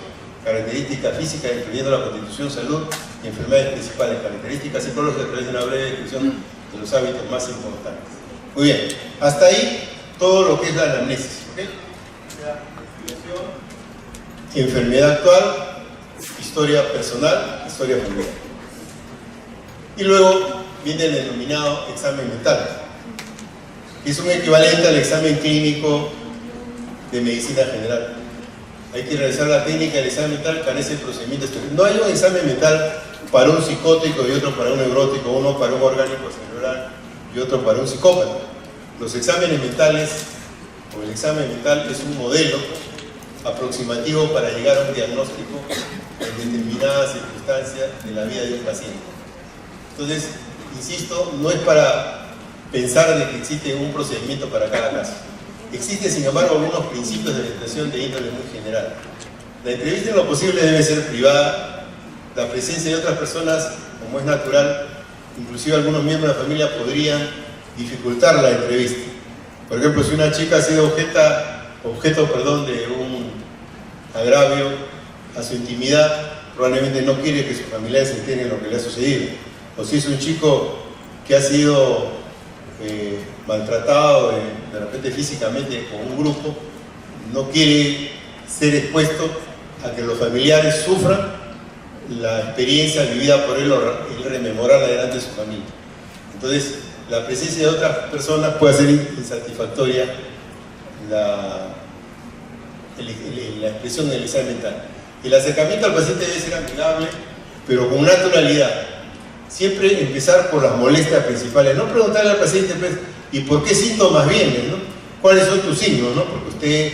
características físicas, incluyendo la constitución, salud y enfermedades principales, características psicológicas, a través de una breve descripción de los hábitos más importantes. Muy bien, hasta ahí todo lo que es la anamnesis, ¿okay? Enfermedad actual, historia personal, historia familiar. Y luego viene el denominado examen mental, que es un equivalente al examen clínico de medicina general. Hay que realizar la técnica del examen mental, carece de procedimientos. No hay un examen mental para un psicótico y otro para un neurótico, uno para un orgánico cerebral y otro para un psicópata. Los exámenes mentales, o el examen mental, es un modelo aproximativo para llegar a un diagnóstico en determinadas circunstancias de la vida de un paciente. Entonces, insisto, no es para pensar de que existe un procedimiento para cada caso. Existen, sin embargo, algunos principios de orientación de índole muy general. La entrevista en lo posible debe ser privada. La presencia de otras personas, como es natural, inclusive algunos miembros de la familia podrían dificultar la entrevista. Por ejemplo, si una chica ha sido objeto de un agravio a su intimidad, probablemente no quiere que sus familiares se enteren lo que le ha sucedido. O si es un chico que ha sido maltratado de repente físicamente con un grupo, no quiere ser expuesto a que los familiares sufran la experiencia vivida por él o rememorarla delante de su familia. Entonces, la presencia de otras personas puede ser insatisfactoria la expresión del examen mental. El acercamiento al paciente debe ser amigable, pero con naturalidad. Siempre empezar por las molestias principales. No preguntarle al paciente, pues, ¿y por qué síntomas vienen, no? ¿Cuáles son tus signos, no? Porque usted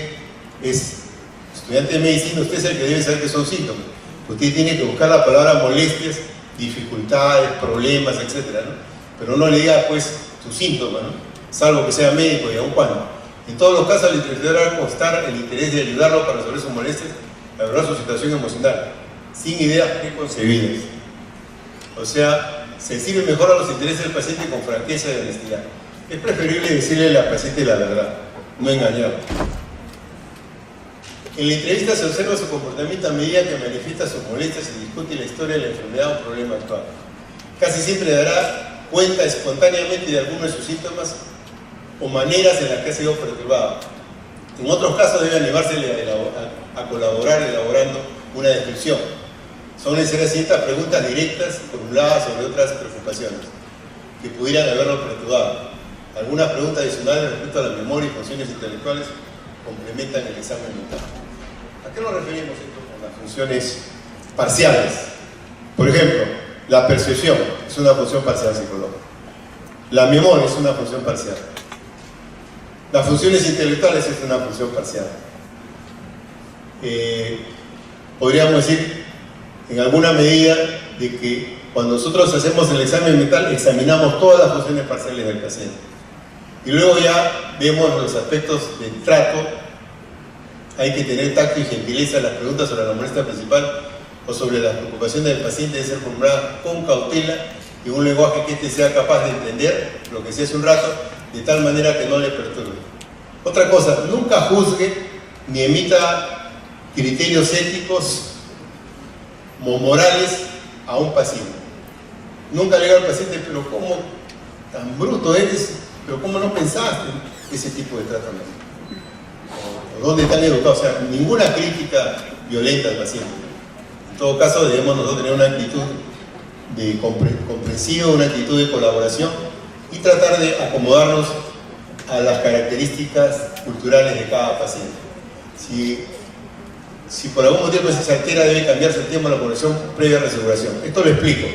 es estudiante de medicina, usted es el que debe saber qué son síntomas. Usted tiene que buscar la palabra molestias, dificultades, problemas, etc., ¿no? Pero no le diga, pues, sus síntomas, ¿no? Salvo que sea médico y aun cuando. En todos los casos, el interés deberá constar el interés de ayudarlo para resolver sus molestias, mejorar su situación emocional, sin ideas preconcebidas. O sea, se sirve mejor a los intereses del paciente con franqueza y honestidad. Es preferible decirle al paciente la verdad, no engañarlo. En la entrevista se observa su comportamiento a medida que manifiesta sus molestias y discute la historia de la enfermedad o problema actual. Casi siempre dará cuenta espontáneamente de algunos de sus síntomas o maneras en las que ha sido perturbado. En otros casos debe animarse a colaborar elaborando una descripción. Son necesarias ciertas preguntas directas formuladas sobre otras preocupaciones que pudieran haberlo perturbado. Algunas preguntas adicionales respecto a la memoria y funciones intelectuales complementan el examen mental. ¿A qué nos referimos esto con las funciones parciales? Por ejemplo, la percepción es una función parcial psicológica. La memoria es una función parcial. Las funciones intelectuales es una función parcial. Podríamos decir, en alguna medida, de que cuando nosotros hacemos el examen mental, examinamos todas las funciones parciales del paciente. Y luego ya vemos los aspectos del trato. Hay que tener tacto y gentileza. Las preguntas sobre la molestia principal o sobre las preocupaciones del paciente deben ser formuladas con cautela y un lenguaje que éste sea capaz de entender, lo que decía hace un rato, de tal manera que no le perturbe. Otra cosa, nunca juzgue ni emita criterios éticos o morales a un paciente. Nunca le diga al paciente, pero ¿cómo tan bruto eres? ¿Pero cómo no pensaste ese tipo de tratamiento? ¿O dónde están educados? O sea, ninguna crítica violenta al paciente. En todo caso, debemos nosotros tener una actitud de comprensiva, una actitud de colaboración y tratar de acomodarnos a las características culturales de cada paciente. Si por algún motivo se altera, debe cambiarse el tiempo de la población previa reaseguración. Esto lo explico.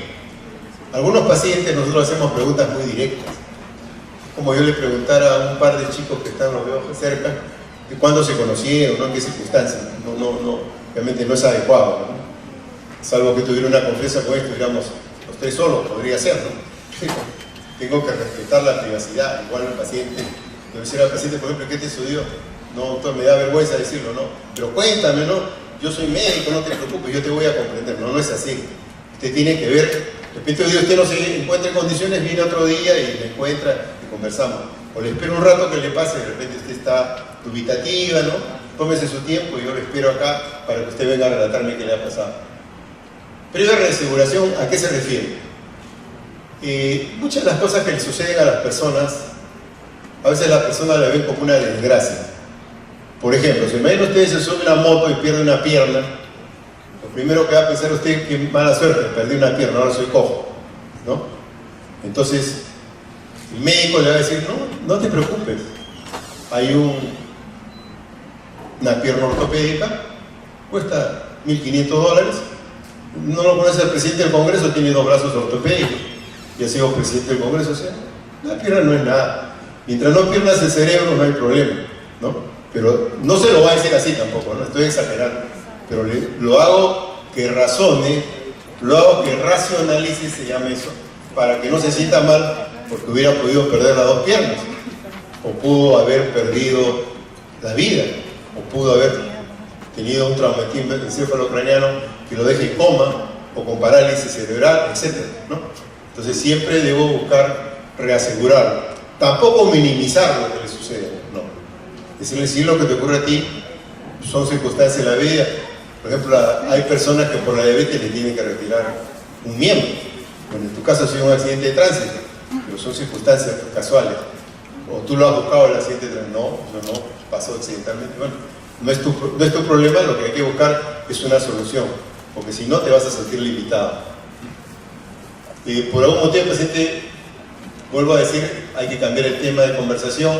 Algunos pacientes nosotros hacemos preguntas muy directas. Como yo le preguntara a un par de chicos que están, los veo cerca, de cuándo se conocieron, ¿no? En qué circunstancias. Obviamente no es adecuado, ¿no? Salvo que tuviera una confianza con él, estuviéramos los tres solos, podría ser, ¿no? Tengo que respetar la privacidad, igual al paciente. Le decir al paciente, por ejemplo, ¿qué te estudió? No, doctor, me da vergüenza decirlo, ¿no? Pero cuéntame, ¿no? Yo soy médico, no te preocupes, yo te voy a comprender. No, no es así. Usted tiene que ver, de repente un día usted no se encuentra en condiciones, viene otro día y me encuentra y conversamos. O le espero un rato que le pase, de repente usted está dubitativa, ¿no? Tómese su tiempo y yo lo espero acá para que usted venga a relatarme qué le ha pasado. Previa reaseguración, ¿a qué se refiere? Muchas de las cosas que le suceden a las personas, a veces las personas la ven como una desgracia. Por ejemplo, si imagina usted se sube una moto y pierde una pierna, lo primero que va a pensar usted es que mala suerte, perdí una pierna, ahora soy cojo, ¿no? Entonces, el médico le va a decir, no te preocupes, hay una pierna ortopédica, cuesta $1.500, no lo conoce el presidente del Congreso, tiene 2 brazos ortopédicos, y ha sido presidente del Congreso, o sea, la pierna no es nada. Mientras no pierdas el cerebro no hay problema, ¿no? Pero no se lo va a decir así tampoco, ¿no? Estoy exagerando. Pero lo hago que razone, lo hago que racionalice, se llama eso, para que no se sienta mal porque hubiera podido perder las 2 piernas, o pudo haber perdido la vida, o pudo haber tenido un traumatismo encefalocraniano que lo deje en coma, o con parálisis cerebral, etc., ¿no? Entonces siempre debo buscar reasegurarlo. Tampoco minimizar lo que le sucede, no. Decirle, si lo que te ocurre a ti son circunstancias de la vida. Por ejemplo, hay personas que por la diabetes le tienen que retirar un miembro. Bueno, en tu caso ha sido un accidente de tránsito, pero son circunstancias casuales. O tú lo has buscado el accidente de tránsito. No, pasó accidentalmente. Bueno, no es tu problema, lo que hay que buscar es una solución, porque si no te vas a sentir limitado. Por algún motivo el paciente Vuelvo a decir, hay que cambiar el tema de conversación.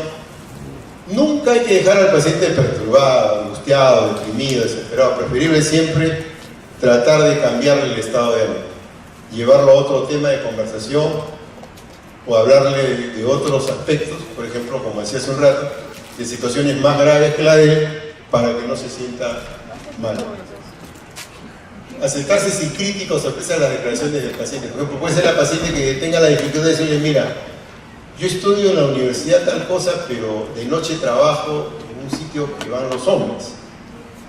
Nunca hay que dejar al paciente perturbado, angustiado, deprimido, desesperado. Preferible siempre tratar de cambiarle el estado de ánimo, llevarlo a otro tema de conversación o hablarle de otros aspectos, por ejemplo, como decía hace un rato, de situaciones más graves que la de él, para que no se sienta mal. Acercarse sin crítica o sorpresa a las declaraciones del paciente. Por ejemplo, puede ser la paciente que tenga la dificultad de decirle, mira, yo estudio en la universidad tal cosa, pero de noche trabajo en un sitio que van los hombres.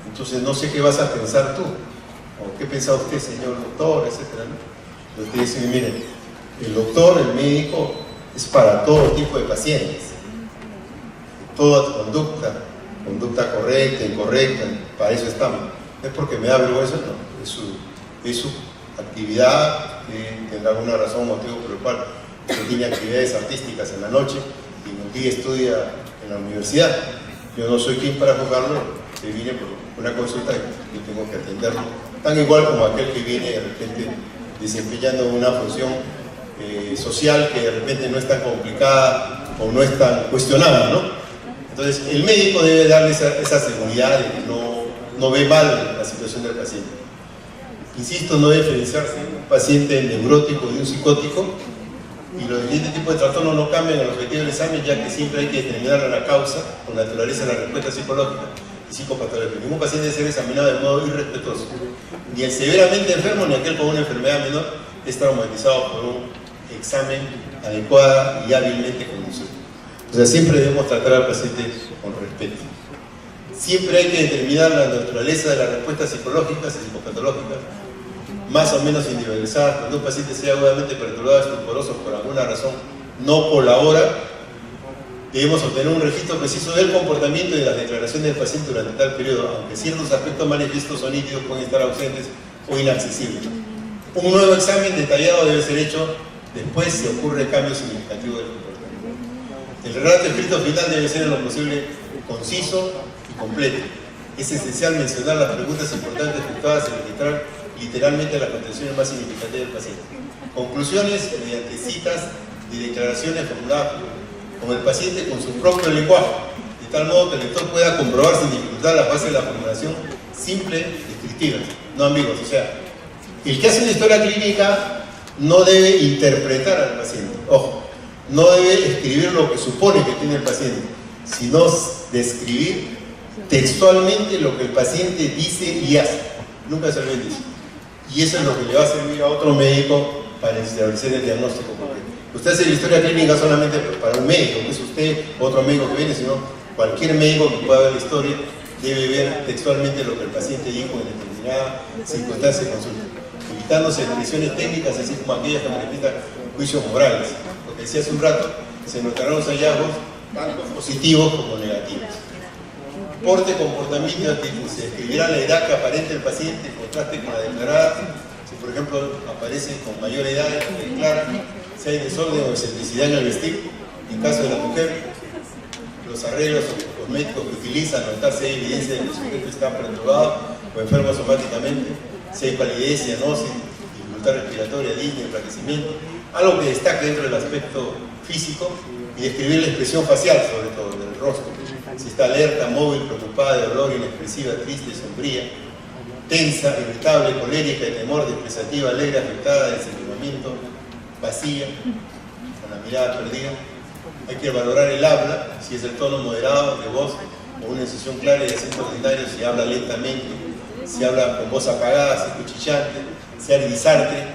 Entonces no sé qué vas a pensar tú, o qué piensa usted, señor doctor, etcétera, ¿no? Entonces dice, miren, el doctor, el médico, es para todo tipo de pacientes. Toda conducta correcta, incorrecta, para eso estamos. No es porque me da vergüenza, no. Es su actividad, tendrá alguna razón o motivo por el cual tiene actividades artísticas en la noche y en el día estudia en la universidad. Yo no soy quien para juzgarlo, que viene por una consulta y yo tengo que atenderlo, tan igual como aquel que viene de repente desempeñando una función social que de repente no es tan complicada o no es tan cuestionada, ¿no? Entonces el médico debe darle esa seguridad de que no ve mal la situación del paciente. Insisto, no debe diferenciarse un paciente neurótico de un psicótico, y los diferentes tipos de trastornos no cambian el objetivo del examen, ya que siempre hay que determinar la causa o naturaleza de la respuesta psicológica y psicopatológica. Ningún paciente debe ser examinado de modo irrespetuoso. Ni el severamente enfermo ni aquel con una enfermedad menor es traumatizado por un examen adecuada y hábilmente conducido. O sea, siempre debemos tratar al paciente con respeto. Siempre hay que determinar la naturaleza de las respuestas psicológicas y psicopatológicas, más o menos individualizadas. Cuando un paciente sea agudamente perturbado, estuporoso, por alguna razón no colabora, debemos obtener un registro preciso del comportamiento y de las declaraciones del paciente durante tal periodo, aunque ciertos aspectos manifiestos o nítidos pueden estar ausentes o inaccesibles. Un nuevo examen detallado debe ser hecho después si ocurre cambio significativo del comportamiento. El relato escrito final debe ser en lo posible conciso y completo. Es esencial mencionar las preguntas importantes efectuadas y registrar literalmente las contenciones más significativas del paciente. Conclusiones mediante citas y declaraciones formuladas con el paciente con su propio lenguaje, de tal modo que el lector pueda comprobar sin dificultad la base de la formulación simple, descriptiva, no ambiguas. O sea, el que hace una historia clínica no debe interpretar al paciente, ojo, no debe escribir lo que supone que tiene el paciente, sino describir textualmente lo que el paciente dice y hace, nunca se lo dice. Y eso es lo que le va a servir a otro médico para establecer el diagnóstico. Porque usted hace la historia clínica solamente para un médico, no es usted otro médico que viene, sino cualquier médico que pueda ver la historia debe ver textualmente lo que el paciente dijo en determinada circunstancia de consulta, evitándose expresiones técnicas, así como aquellas que manifiestan juicios morales. Porque decía hace un rato, se notarán los hallazgos tanto positivos como negativos. Porte, comportamiento, actitud. Se describirá la edad que aparente el paciente en contraste con la declarada. Si por ejemplo aparece con mayor edad, declara si hay desorden o excentricidad en el vestir. En caso de la mujer, los arreglos cosméticos que utiliza, notar si hay evidencia de que el sujeto está perturbado o enfermo somáticamente, si hay palidez, cianosis, dificultad respiratoria, disnea, enflaquecimiento, algo que destaque dentro del aspecto físico, y describir la expresión facial, sobre todo del rostro. Si está alerta, móvil, preocupada, de dolor, inexpresiva, triste, sombría, tensa, irritable, colérica, de temor, depresativa, alegre, afectada, de desanimamiento, vacía, con la mirada perdida. Hay que valorar el habla, si es el tono moderado de voz o una incisión clara y de acento ordinario, si habla lentamente, si habla con voz apagada, si es cuchicheante, si es disarte,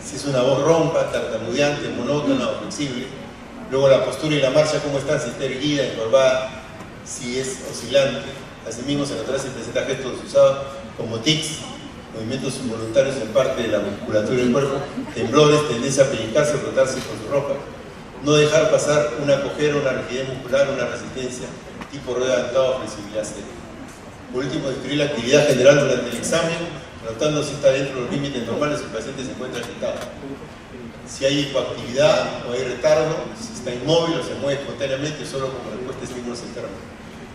si es una voz ronca, tartamudeante, monótona o flexible. Luego la postura y la marcha, cómo están, si está erguida, encorvada, si es oscilante. Asimismo se notará si presenta gestos usados como tics, movimientos involuntarios en parte de la musculatura del cuerpo, temblores, tendencia a pellizcarse o frotarse con su ropa. No dejar pasar una cojera, una rigidez muscular, una resistencia, tipo rueda dentada o flexibilidad cero. Por último, describir la actividad general durante el examen, notando si está dentro de los límites normales si el paciente se encuentra agitado. Si hay hipoactividad o hay retardo, si está inmóvil o se mueve espontáneamente solo como respuesta a estímulos externos.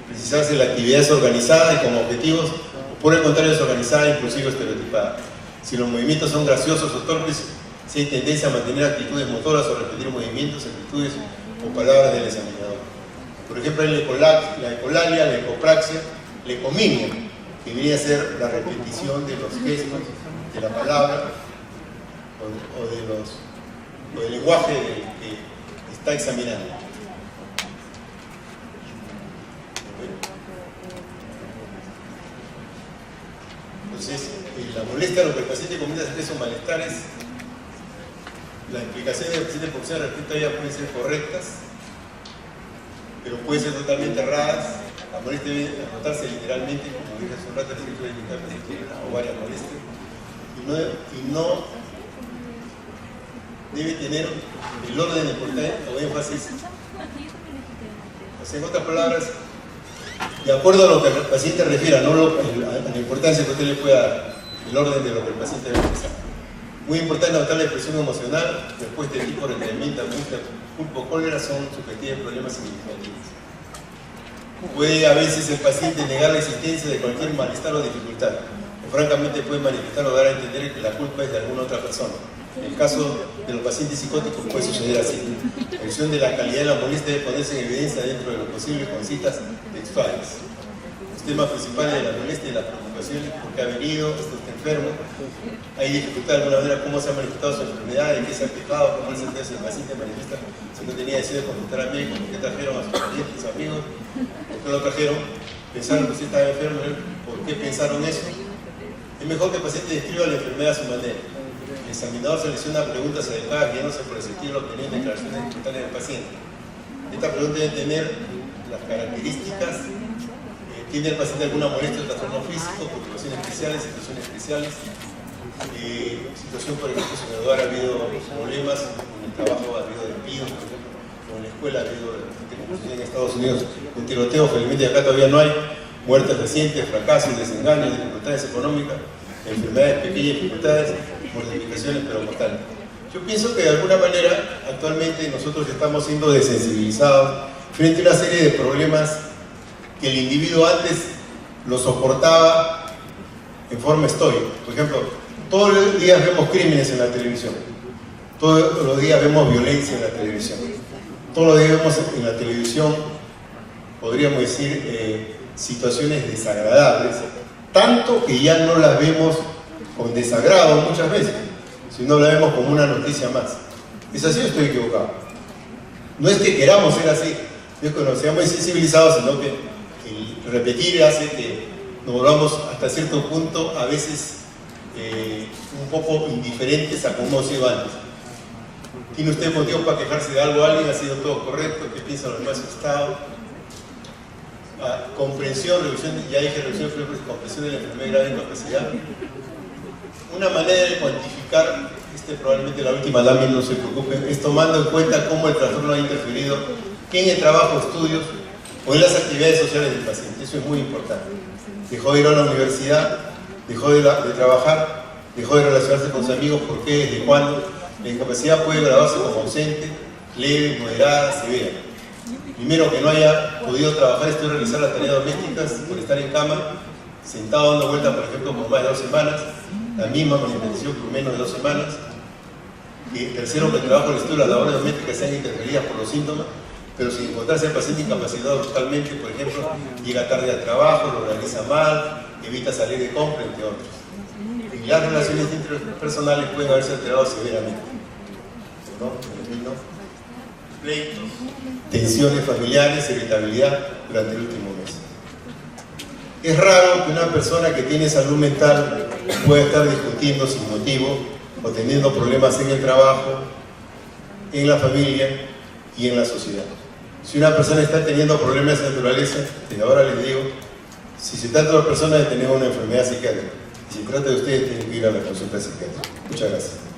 Precisar si la actividad es organizada y con objetivos, o por el contrario es organizada, impulsiva o estereotipada. Si los movimientos son graciosos o torpes, si hay tendencia a mantener actitudes motoras o repetir movimientos, actitudes o palabras del examinador. Por ejemplo, hay la ecolalia, la ecopraxia, la ecomimia, que debería ser la repetición de los gestos, de la palabra o del lenguaje que está examinando. Entonces, la molestia, lo que el paciente comienza a sentir son malestares. Las explicaciones del paciente por respecto a ella pueden ser correctas, pero pueden ser totalmente erradas. La molestia debe anotarse literalmente, como dije hace un rato, el efecto de indicar o varias molestias, y no debe tener el orden de importancia o énfasis. O sea, en otras palabras, de acuerdo a lo que el paciente refiera, no a la importancia que usted le pueda dar, el orden de lo que el paciente debe expresar. Muy importante notar la expresión emocional, respuesta de tipo requerimiento, angustia, culpa o cólera son subjetivos problemas significativos. Puede a veces el paciente negar la existencia de cualquier malestar o dificultad, o francamente puede manifestar o dar a entender que la culpa es de alguna otra persona. En el caso de los pacientes psicóticos puede suceder así. La expresión de la calidad de la molestia debe ponerse en evidencia dentro de lo posible con citas textuales. Los temas principales de la molestia y la preocupación, por qué ha venido, está enfermo, hay dificultad de alguna manera, cómo se ha manifestado su enfermedad, de qué se ha quejado, cómo se el paciente manifiesta si no tenía deseo de consultar a médicos, por qué trajeron a sus parientes, sus amigos, por qué lo trajeron, pensaron que usted estaba enfermo, por qué pensaron eso. Es mejor que el paciente describa la enfermedad a su manera. El examinador selecciona preguntas adecuadas guiándose por el sentido de la opinión y declaraciones espontáneas del paciente. Esta pregunta debe tener las características. ¿Tiene el paciente alguna molestia o trastorno físico, preocupaciones especiales, situaciones especiales? Situación, por ejemplo, si en el hogar ha habido problemas, en el trabajo ha habido despidos, por ejemplo, o en la escuela ha habido, como sucede en Estados Unidos, un tiroteo, felizmente acá todavía no hay, muertes recientes, fracasos, desengaños, dificultades económicas, enfermedades pequeñas, dificultades, mortificaciones, pero mortales. Yo pienso que de alguna manera, actualmente nosotros estamos siendo desensibilizados frente a una serie de problemas que el individuo antes lo soportaba en forma estoica. Por ejemplo, todos los días vemos crímenes en la televisión, todos los días vemos violencia en la televisión, todos los días vemos en la televisión, podríamos decir, situaciones desagradables, tanto que ya no las vemos con desagrado muchas veces, sino las vemos como una noticia más. ¿Es así o estoy equivocado? No es que queramos ser así, no es que nos seamos sensibilizados, sino que el repetir hace que nos volvamos hasta cierto punto a veces un poco indiferentes a cómo se va antes. ¿Tiene usted motivo para quejarse de algo? ¿Alguien ha sido todo correcto? ¿Qué piensa los demás estados? Comprensión, revisión, ya dije revisión, comprensión de la enfermedad grave de incapacidad. Una manera de cuantificar, probablemente la última lámina, no se preocupen, es tomando en cuenta cómo el trastorno ha interferido en el trabajo, estudios o en las actividades sociales del paciente. Eso es muy importante. Dejó de ir a la universidad, dejó de trabajar, dejó de relacionarse con sus amigos. ¿Por qué? ¿Desde cuándo? La incapacidad puede graduarse como ausente, leve, moderada, severa. Primero, que no haya podido trabajar, estudiar, realizar las tareas domésticas por estar en cama, sentado dando vueltas, por ejemplo, por más de 2 semanas, la misma manifestación por menos de 2 semanas. Y tercero, que el trabajo, el estudio, las labores domésticas sean interferidas por los síntomas, pero sin encontrarse el paciente incapacitado totalmente, por ejemplo, llega tarde al trabajo, lo realiza mal, evita salir de compra, entre otros. Y las relaciones interpersonales pueden haberse alterado severamente. ¿No? Pleitos, tensiones familiares, irritabilidad durante el último mes. Es raro que una persona que tiene salud mental pueda estar discutiendo sin motivo o teniendo problemas en el trabajo, en la familia y en la sociedad. Si una persona está teniendo problemas de naturaleza, desde ahora les digo, si se trata de una persona de tener una enfermedad psiquiátrica, y si se trata de ustedes, tienen que ir a la consulta psiquiátrica. Muchas gracias.